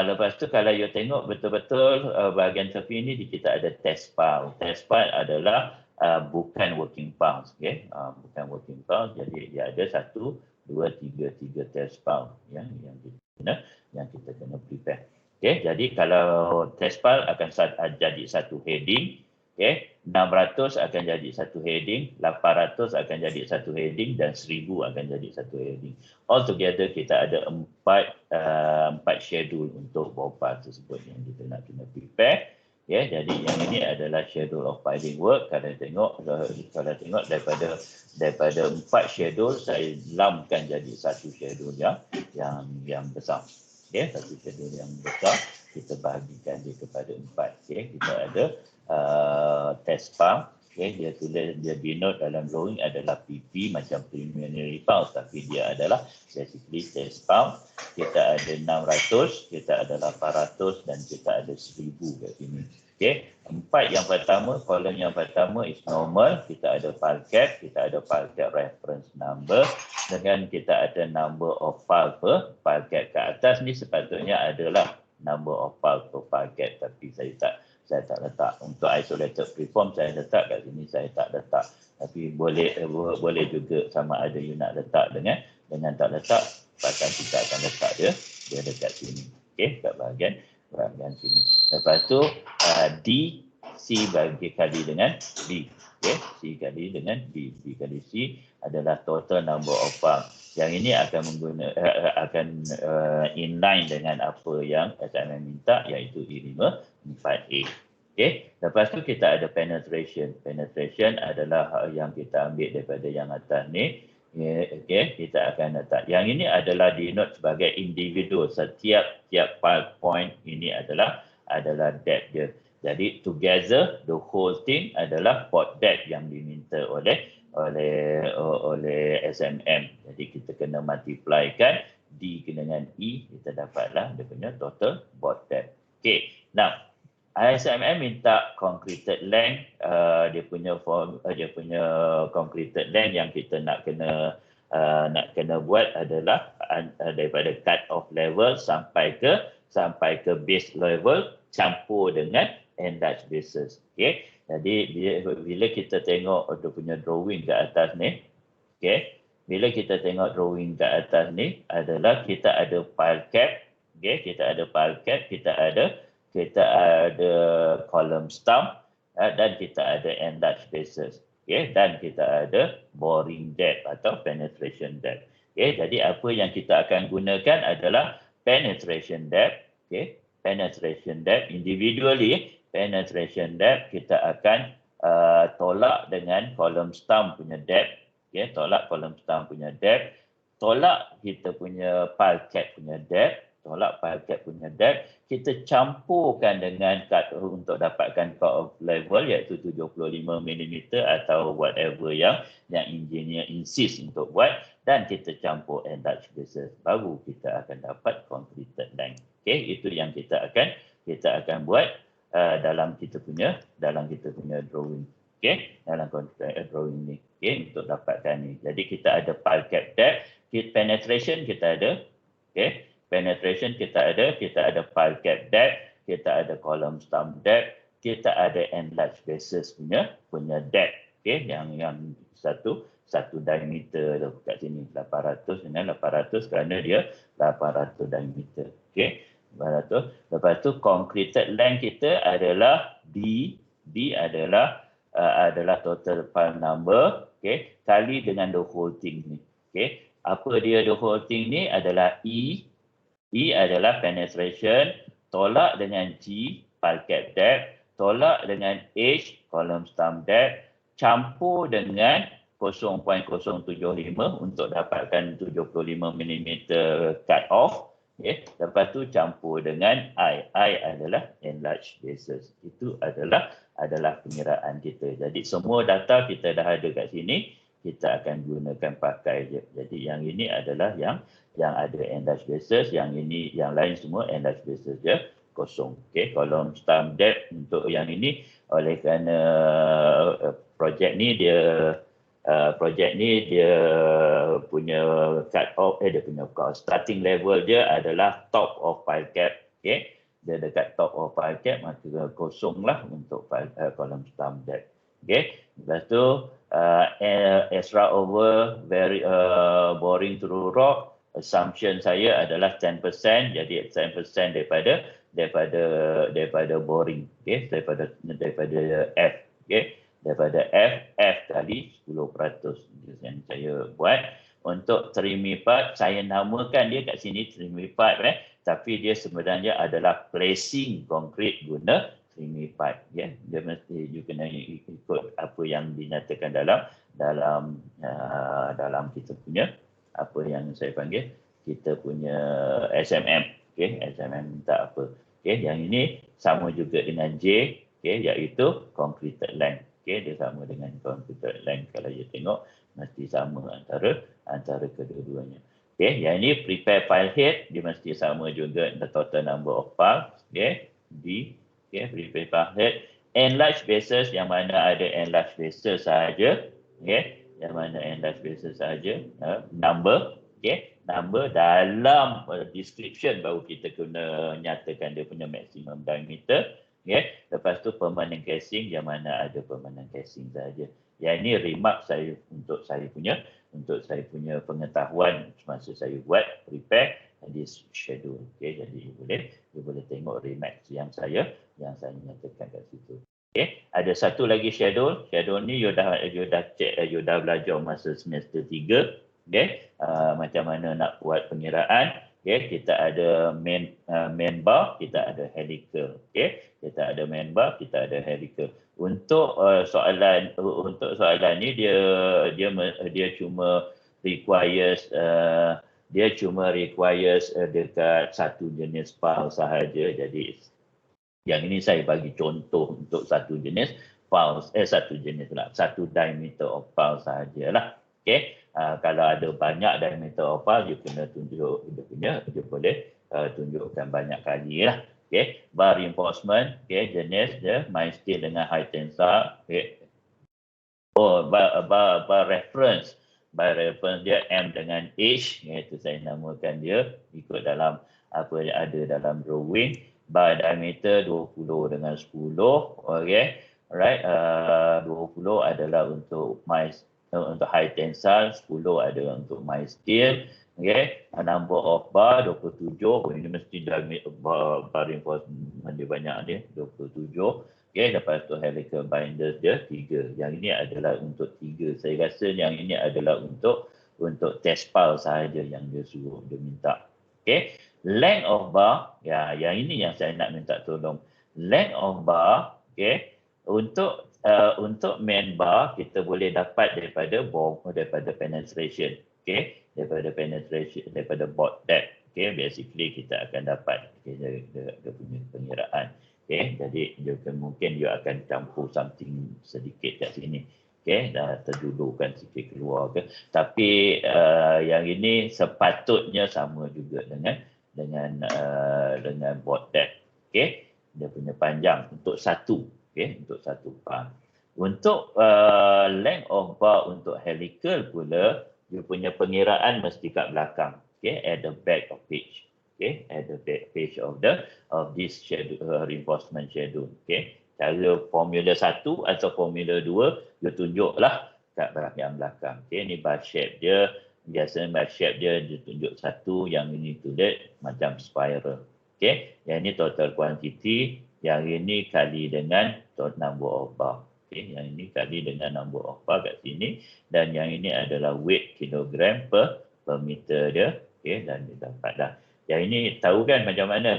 A: lepas tu kalau you tengok betul-betul bahagian tepi ni kita ada test file. Test file adalah bukan working files, okay, bukan working file. Jadi dia ada 1, 2, 3 test file yang kita kena prepare. Okay, jadi kalau test file akan jadi satu heading, okay, 600 akan jadi satu heading, 800 akan jadi satu heading dan 1000 akan jadi satu heading. Altogether kita ada 4 schedule untuk ballpark tersebut yang kita nak kena prepare. Ya, jadi yang ini adalah schedule of filing work. Kalau tengok daripada 4 schedule saya lamkan jadi satu schedule yang besar. Okay, satu schedule yang besar kita bahagikan dia kepada 4. Okay, kita ada test file. Okay, dia denote dalam drawing adalah PP macam preliminary file, tapi dia adalah basically test file. Kita ada 600, kita ada 800 dan kita ada 1000 kat sini. Okay, 4 yang pertama, column yang pertama is normal. Kita ada file cap, kita ada file cap reference number, dengan kita ada number of file per file cap. Kat atas ni sepatutnya adalah number of file per file cap, tapi saya tak letak. Untuk isolated preform saya letak, kat sini saya tak letak. Tapi boleh juga sama ada you nak letak dengan tak letak, pasal kita akan letak dia dekat sini. Okey, kat bahagian sini. Lepas tu D, C kali dengan B. Okay, C kali dengan B. B kali C adalah total number of file. Yang ini akan inline dengan apa yang SMM minta, iaitu E54A. Okay, lepas tu kita ada penetration. Penetration adalah yang kita ambil daripada yang atas ni. Okay, kita akan letak. Yang ini adalah denote sebagai individual. Setiap file point ini adalah depth dia. Jadi together the whole thing adalah port depth yang diminta oleh SMM. Jadi kita kena multiplikan D dengan E, kita dapatlah dia punya total port depth. Okay, now SMM minta concreted length, dia punya concreted length yang kita nak kena nak kena buat adalah daripada cut off level sampai ke base level campur dengan enlarged bases. Okey. Jadi bila kita tengok dia punya drawing ke atas ni, okey. Bila kita tengok drawing ke atas ni adalah kita ada file cap, okey, kita ada file cap, kita ada column stump dan kita ada enlarged bases. Okey, dan kita ada boring depth atau penetration depth. Okey, jadi apa yang kita akan gunakan adalah penetration depth. Okey, penetration depth individually, penetration depth kita akan tolak dengan column stump punya depth. Okey, tolak column stump punya depth, tolak kita punya file cap punya depth, tolak file cap punya depth, kita campurkan dengan cut untuk dapatkan cut off level iaitu 75 mm atau whatever yang engineer insist untuk buat, dan kita campur enlarged bases, baru kita akan dapat completed length. Okey, itu yang kita akan buat dalam kita punya drawing. Okey, dalam drawing ni. Okey, untuk dapatkan ni. Jadi kita ada file cap depth, penetration kita ada. Okey, penetration kita ada file cap depth, kita ada column stump depth, kita ada enlarged bases punya depth. Okey, yang satu diameter tu kat sini 800 dengan 800 kerana dia 800 diameter. Okey, 800. Lepas tu concreted length kita adalah D adalah total file number, okey, kali dengan the whole thing ni. Okey, apa dia the whole thing ni adalah E adalah penetration, tolak dengan G file cap depth, tolak dengan H column stump depth, campur dengan 0.075 untuk dapatkan 75 mm cut off. Okay. Lepas tu campur dengan I adalah enlarged bases. Itu adalah pengiraan kita. Jadi semua data kita dah ada kat sini, kita akan gunakan pakai je. Jadi yang ini adalah yang ada enlarged bases, yang lain semua enlarged bases je kosong. Okey, column stump depth untuk yang ini oleh kerana projek ni dia punya cut off, dia punya starting level dia adalah top of file cap. Okey, dia dekat top of file cap, maka kosonglah untuk column stump depth. Okey, lepas tu extra over boring through rock, assumption saya adalah 10%, jadi 10% daripada boring. Okey, daripada F. Okey, daripada F kali 10% yang saya buat. Untuk trimi part, saya namakan dia kat sini trimi part, tapi dia sebenarnya adalah placing concrete guna trimi part. Dia mesti you kena ikut apa yang dinyatakan dalam kita punya apa yang saya panggil kita punya SMM. Okey, SMM minta apa. Okey, yang ini sama juga dengan J, okey, iaitu concreted length. Okey, dia sama dengan concreted length. Kalau you tengok mesti sama antara kedua-duanya. Okey, yang ini prepare file head, dia mesti sama juga the total number of files. Okey, D. Okey, prepare file head. Enlarged bases, yang mana ada enlarged bases sahaja. Okey, yang mana enlarged bases sahaja. Number. Okey, number dalam description baru kita kena nyatakan dia punya maximum diameter. Okay. Lepas tu permanent casing, yang mana ada permanent casing saja. Yang ini remark saya untuk saya punya pengetahuan semasa saya buat prepare this schedule. Okay. Jadi you boleh tengok remark yang saya nyatakan kat situ. Okay. Ada satu lagi schedule. Schedule ni you dah check, you dah belajar masa semester 3. Okay. Macam mana nak buat pengiraan. Okay, kita ada main bar, kita ada helical. Okay, kita ada main bar, kita ada helical. Untuk soalan ni dia cuma requires dekat satu jenis file sahaja. Jadi yang ini saya bagi contoh untuk satu jenis file, satu diameter of file sahajalah. Okay. Kalau ada banyak diameter of file, you kena tunjuk dia boleh tunjukkan banyak kali lah. Okay. Bar reinforcement, okay, jenis dia main steel dengan high tensile. Okay. Bar reference by reference dia M dengan H, iaitu saya namakan dia ikut dalam apa yang ada dalam drawing. By diameter 20 dengan 10, okey. Alright, 20 adalah untuk untuk high tensile, 10 adalah untuk my steel. Okay, number of bar 27. Ini mesti bar reinforcement dia banyak dia 27. Okay, lepas tu helical binders dia 3. Yang ini adalah untuk 3. Saya rasa yang ini adalah untuk test pile sahaja yang dia suruh, dia minta. Okay, length of bar, ya, yang ini yang saya nak minta tolong. Length of bar, okay, untuk main bar kita boleh dapat daripada penetration, okay, daripada board depth, okay, basically kita akan dapat, okay, dia punya pengiraan, okay, jadi mungkin you akan campur something sedikit kat sini, okay, dah terjulurkan sikit keluar ke, tapi yang ini sepatutnya sama juga dengan board depth, okay, dia punya panjang untuk satu. Okay, untuk satu bar. Untuk length of bar untuk helical pula, dia punya pengiraan mesti kat belakang. Okay, at the back of page. Okay, at the back page of this schedule, reinforcement schedule. Okay, cara formula 1 atau formula 2, dia tunjuklah kat bahagian belakang. Okay, ni bar shape dia. Biasanya bar shape dia tunjuk satu, yang ini tulis macam spiral. Okay, yang ini total quantity. Yang ini kali dengan number of bar. Okay, yang ini kali dengan number of bar kat sini. Dan yang ini adalah weight kilogram per meter dia. Okay, dan dia dapat dah. Yang ini tahu kan macam mana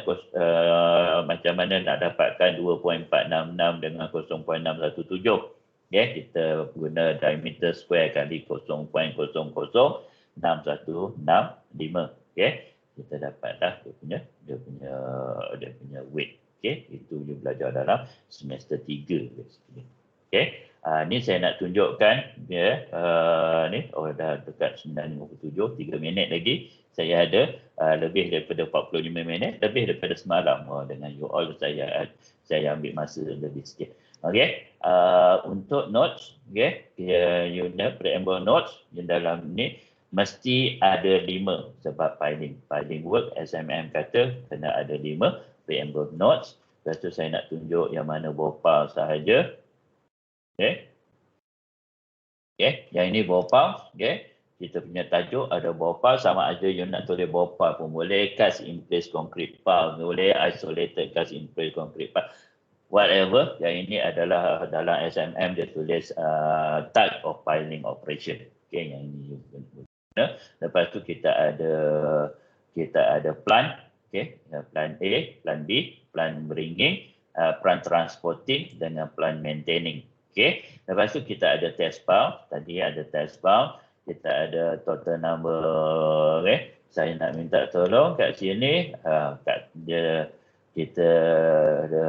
A: nak dapatkan 2.466 dengan 0.617. Okay, kita guna diameter square kali 0.00615. Okay, kita dapat dah dia punya weight. Okay, itu you belajar dalam semester 3 basically. Okay, ni saya nak tunjukkan dia, ni dah dekat 9.57, 3 minit lagi. Saya ada lebih daripada 45 minit, lebih daripada semalam. Dengan you all saya ambil masa lebih sikit. Okay, untuk notes, okay, you know, preamble notes yang dalam ni mesti ada 5 sebab filing work SMM kata kena ada 5 preamble notes. Lepas tu saya nak tunjuk yang mana bopal sahaja. Okay. Okay, yang ini bopal. Okay, kita punya tajuk ada bopal, sama ada you nak tulis bopal pun boleh, cast in place concrete pile boleh, isolated cast in place concrete pile, whatever. Yang ini adalah dalam SMM dia tulis type of piling operation. Okay, yang ini you guna. Lepas tu kita ada plan. Okay, plan A, plan B, plan bringing, plan transporting dengan plan maintaining. Okay, lepas tu kita ada test file. Tadi ada test file. Kita ada total number. Okay, saya nak minta tolong kat sini. Kita ada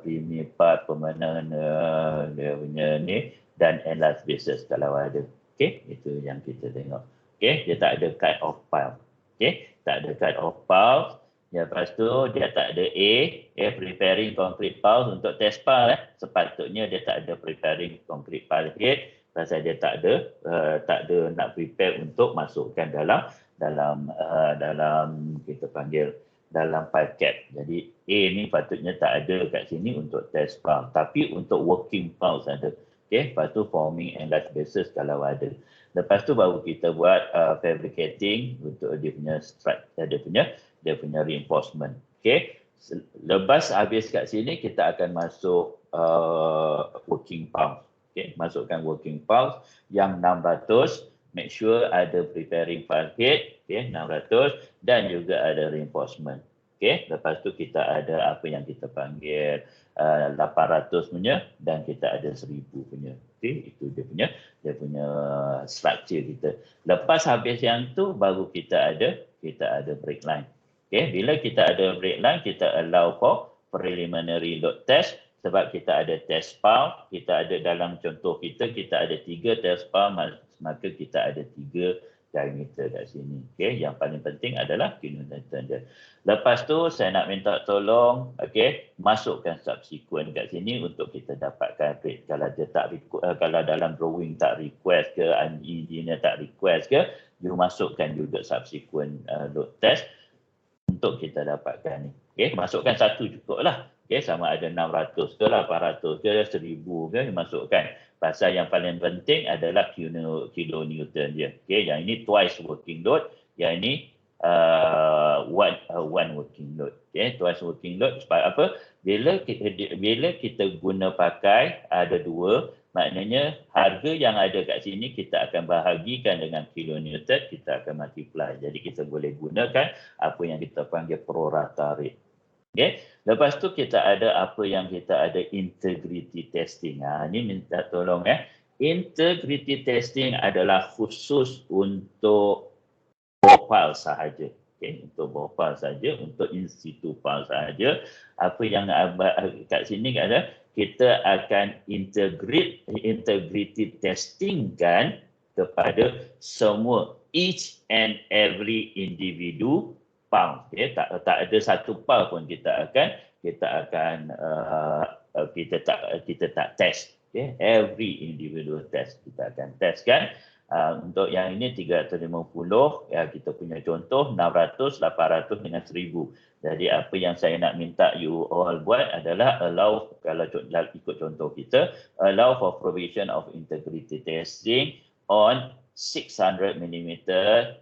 A: primi part, pemandangan dia punya ni, dan enlarge basis kalau ada. Okay, itu yang kita tengok. Okay, dia tak ada cut off file. Okay, tak ada cut off file. Lepas tu dia tak ada preparing concrete piles untuk test pile. Sepatutnya dia tak ada preparing concrete pile head, pasal dia tak ada nak prepare untuk masukkan dalam kita panggil dalam pile cap. Jadi A ni patutnya tak ada kat sini untuk test pile, tapi untuk working piles ada. Okay, lepas tu forming and large bases kalau ada. Lepas tu baru kita buat fabricating untuk dia punya structure, dia punya reinforcement. Okay, lepas habis kat sini kita akan masuk working piles. Okay, masukkan working piles yang 600. Make sure ada preparing pile head, okay, 600, dan juga ada reinforcement. Okay, lepas tu kita ada apa yang kita panggil 800 punya, dan kita ada 1000 punya. Okay, itu dia punya structure kita. Lepas habis yang tu baru kita ada break line. Okay, bila kita ada break line, kita allow for preliminary load test, sebab kita ada test pile. Kita ada dalam contoh kita ada 3 test pile, maka kita ada 3 diameter kat sini. Okey, yang paling penting adalah kilonewton dia. Lepas tu saya nak minta tolong masukkan subsequent kat sini untuk kita dapatkan rate. Kalau dia tak kalau dalam drawing tak request ke, engineer tak request ke, you masukkan juga subsequent load test untuk kita dapatkan ni. Masukkan satu cukup lah. Sama ada 600 ke 800 ke 1000 ke masukkan. Pasal yang paling penting adalah kilonewton dia. Yang ini twice working load, yang ini one working load. Twice working load sebab apa? Bila kita guna pakai ada dua, maknanya harga yang ada kat sini kita akan bahagikan dengan kilonewton, kita akan multiply. Jadi kita boleh gunakan apa yang kita panggil prorata rate. Lepas tu kita ada apa yang kita ada integrity testing. Ini minta tolong Integrity testing adalah khusus untuk bhopal sahaja. Untuk bhopal sahaja, untuk institut bhopal sahaja. Apa yang kat sini ada, kita akan integrity testing kan kepada semua each and every individu pound. Tak ada satu pound pun kita tak test. Every individual test kita akan testkan. Untuk yang ini 350, kita punya contoh 600, 800 dengan 1000. Jadi apa yang saya nak minta you all buat adalah allow, kalau ikut contoh kita, allow for provision of integrity testing on 600 mm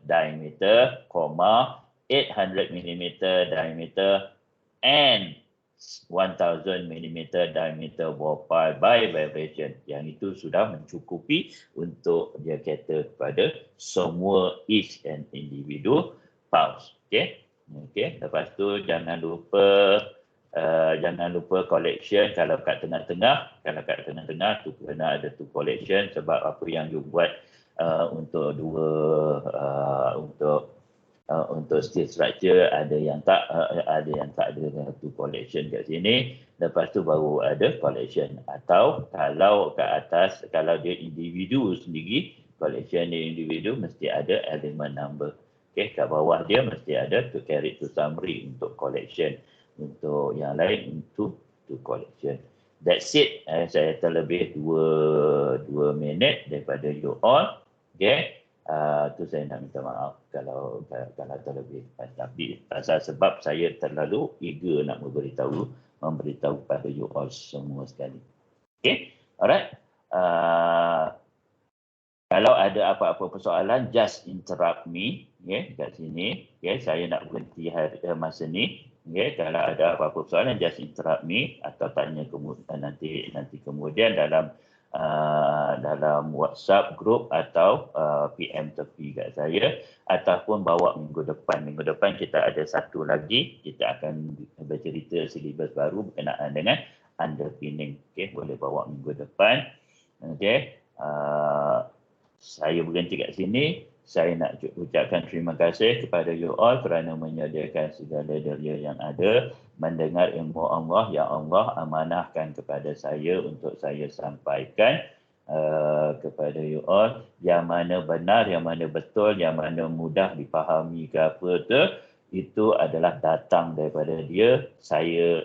A: diameter, 800 mm diameter and 1000 mm diameter bhopal by vibration. Yang itu sudah mencukupi untuk dia cater kepada semua each and individual pounds. Lepas tu jangan lupa collection. Kalau kat tengah-tengah tu kena ada tu collection, sebab apa yang you buat untuk untuk steel structure ada yang tak ada tu collection kat sini. Lepas tu baru ada collection. Atau kalau kat atas, kalau dia individu sendiri, collection dia individu mesti ada element number. Kat bawah dia mesti ada to carry to summary untuk collection. Untuk yang lain untuk to collection. That's it. Saya terlebih 2 minit daripada you all. Tu saya nak minta maaf kalau terlebih. Tapi sebab saya terlalu eager nak memberitahu pada you all semua sekali. Alright. Kalau ada apa-apa persoalan, just interrupt me. Kat sini. Saya nak berhenti masa ni. Kalau ada apa-apa persoalan, just interrupt me atau tanya nanti kemudian dalam WhatsApp group atau PM tepi kat saya, ataupun bawa minggu depan. Minggu depan kita ada satu lagi, kita akan bercerita silibus baru berkenaan dengan underpinning. Boleh bawa minggu depan. Saya berhenti kat sini. Saya nak ucapkan terima kasih kepada you all kerana menyediakan segala deria yang ada, mendengar ilmu Allah yang Allah amanahkan kepada saya untuk saya sampaikan kepada you all. Yang mana benar, yang mana betul, yang mana mudah dipahami ke apa tu, itu adalah datang daripada dia. Saya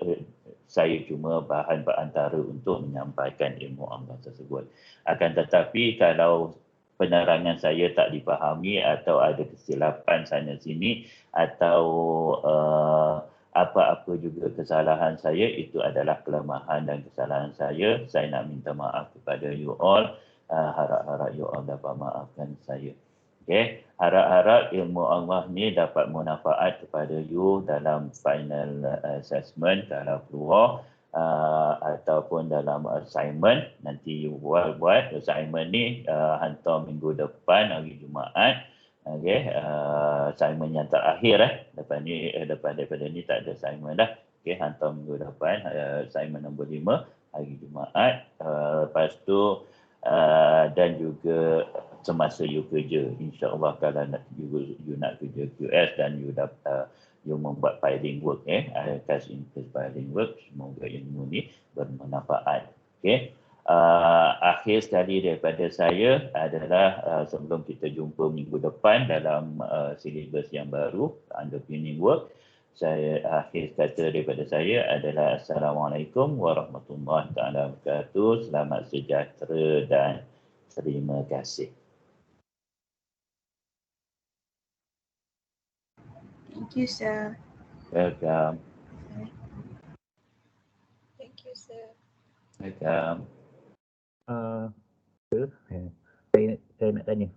A: cuma bahan perantara untuk menyampaikan ilmu Allah tersebut. Akan tetapi kalau penerangan saya tak dipahami atau ada kesilapan sana sini atau apa-apa juga kesalahan saya, itu adalah kelemahan dan kesalahan saya. Saya nak minta maaf kepada you all. Harap-harap you all dapat maafkan saya. Harap-harap ilmu Allah ni dapat manfaat kepada you dalam final assessment kalau keluar. Ataupun dalam assignment. Nanti you buat assignment ni, hantar minggu depan hari Jumaat. Assignment yang terakhir daripada ni tak ada assignment dah. Hantar minggu depan, assignment nombor 5 hari Jumaat. Lepas tu dan juga semasa you kerja, insya-Allah kalau you nak kerja QS dan you dapat you membuat filing work, cash in cash filing work, semoga ilmu ni bermanfaat. Akhir sekali daripada saya adalah sebelum kita jumpa minggu depan dalam silibus yang baru, underpinning work, saya akhir kata daripada saya adalah Assalamualaikum warahmatullahi wabarakatuh. Selamat sejahtera dan terima kasih.
B: Thank you, sir.
A: Welcome.
B: Thank you, sir.
A: Welcome.
C: Saya nak tanya.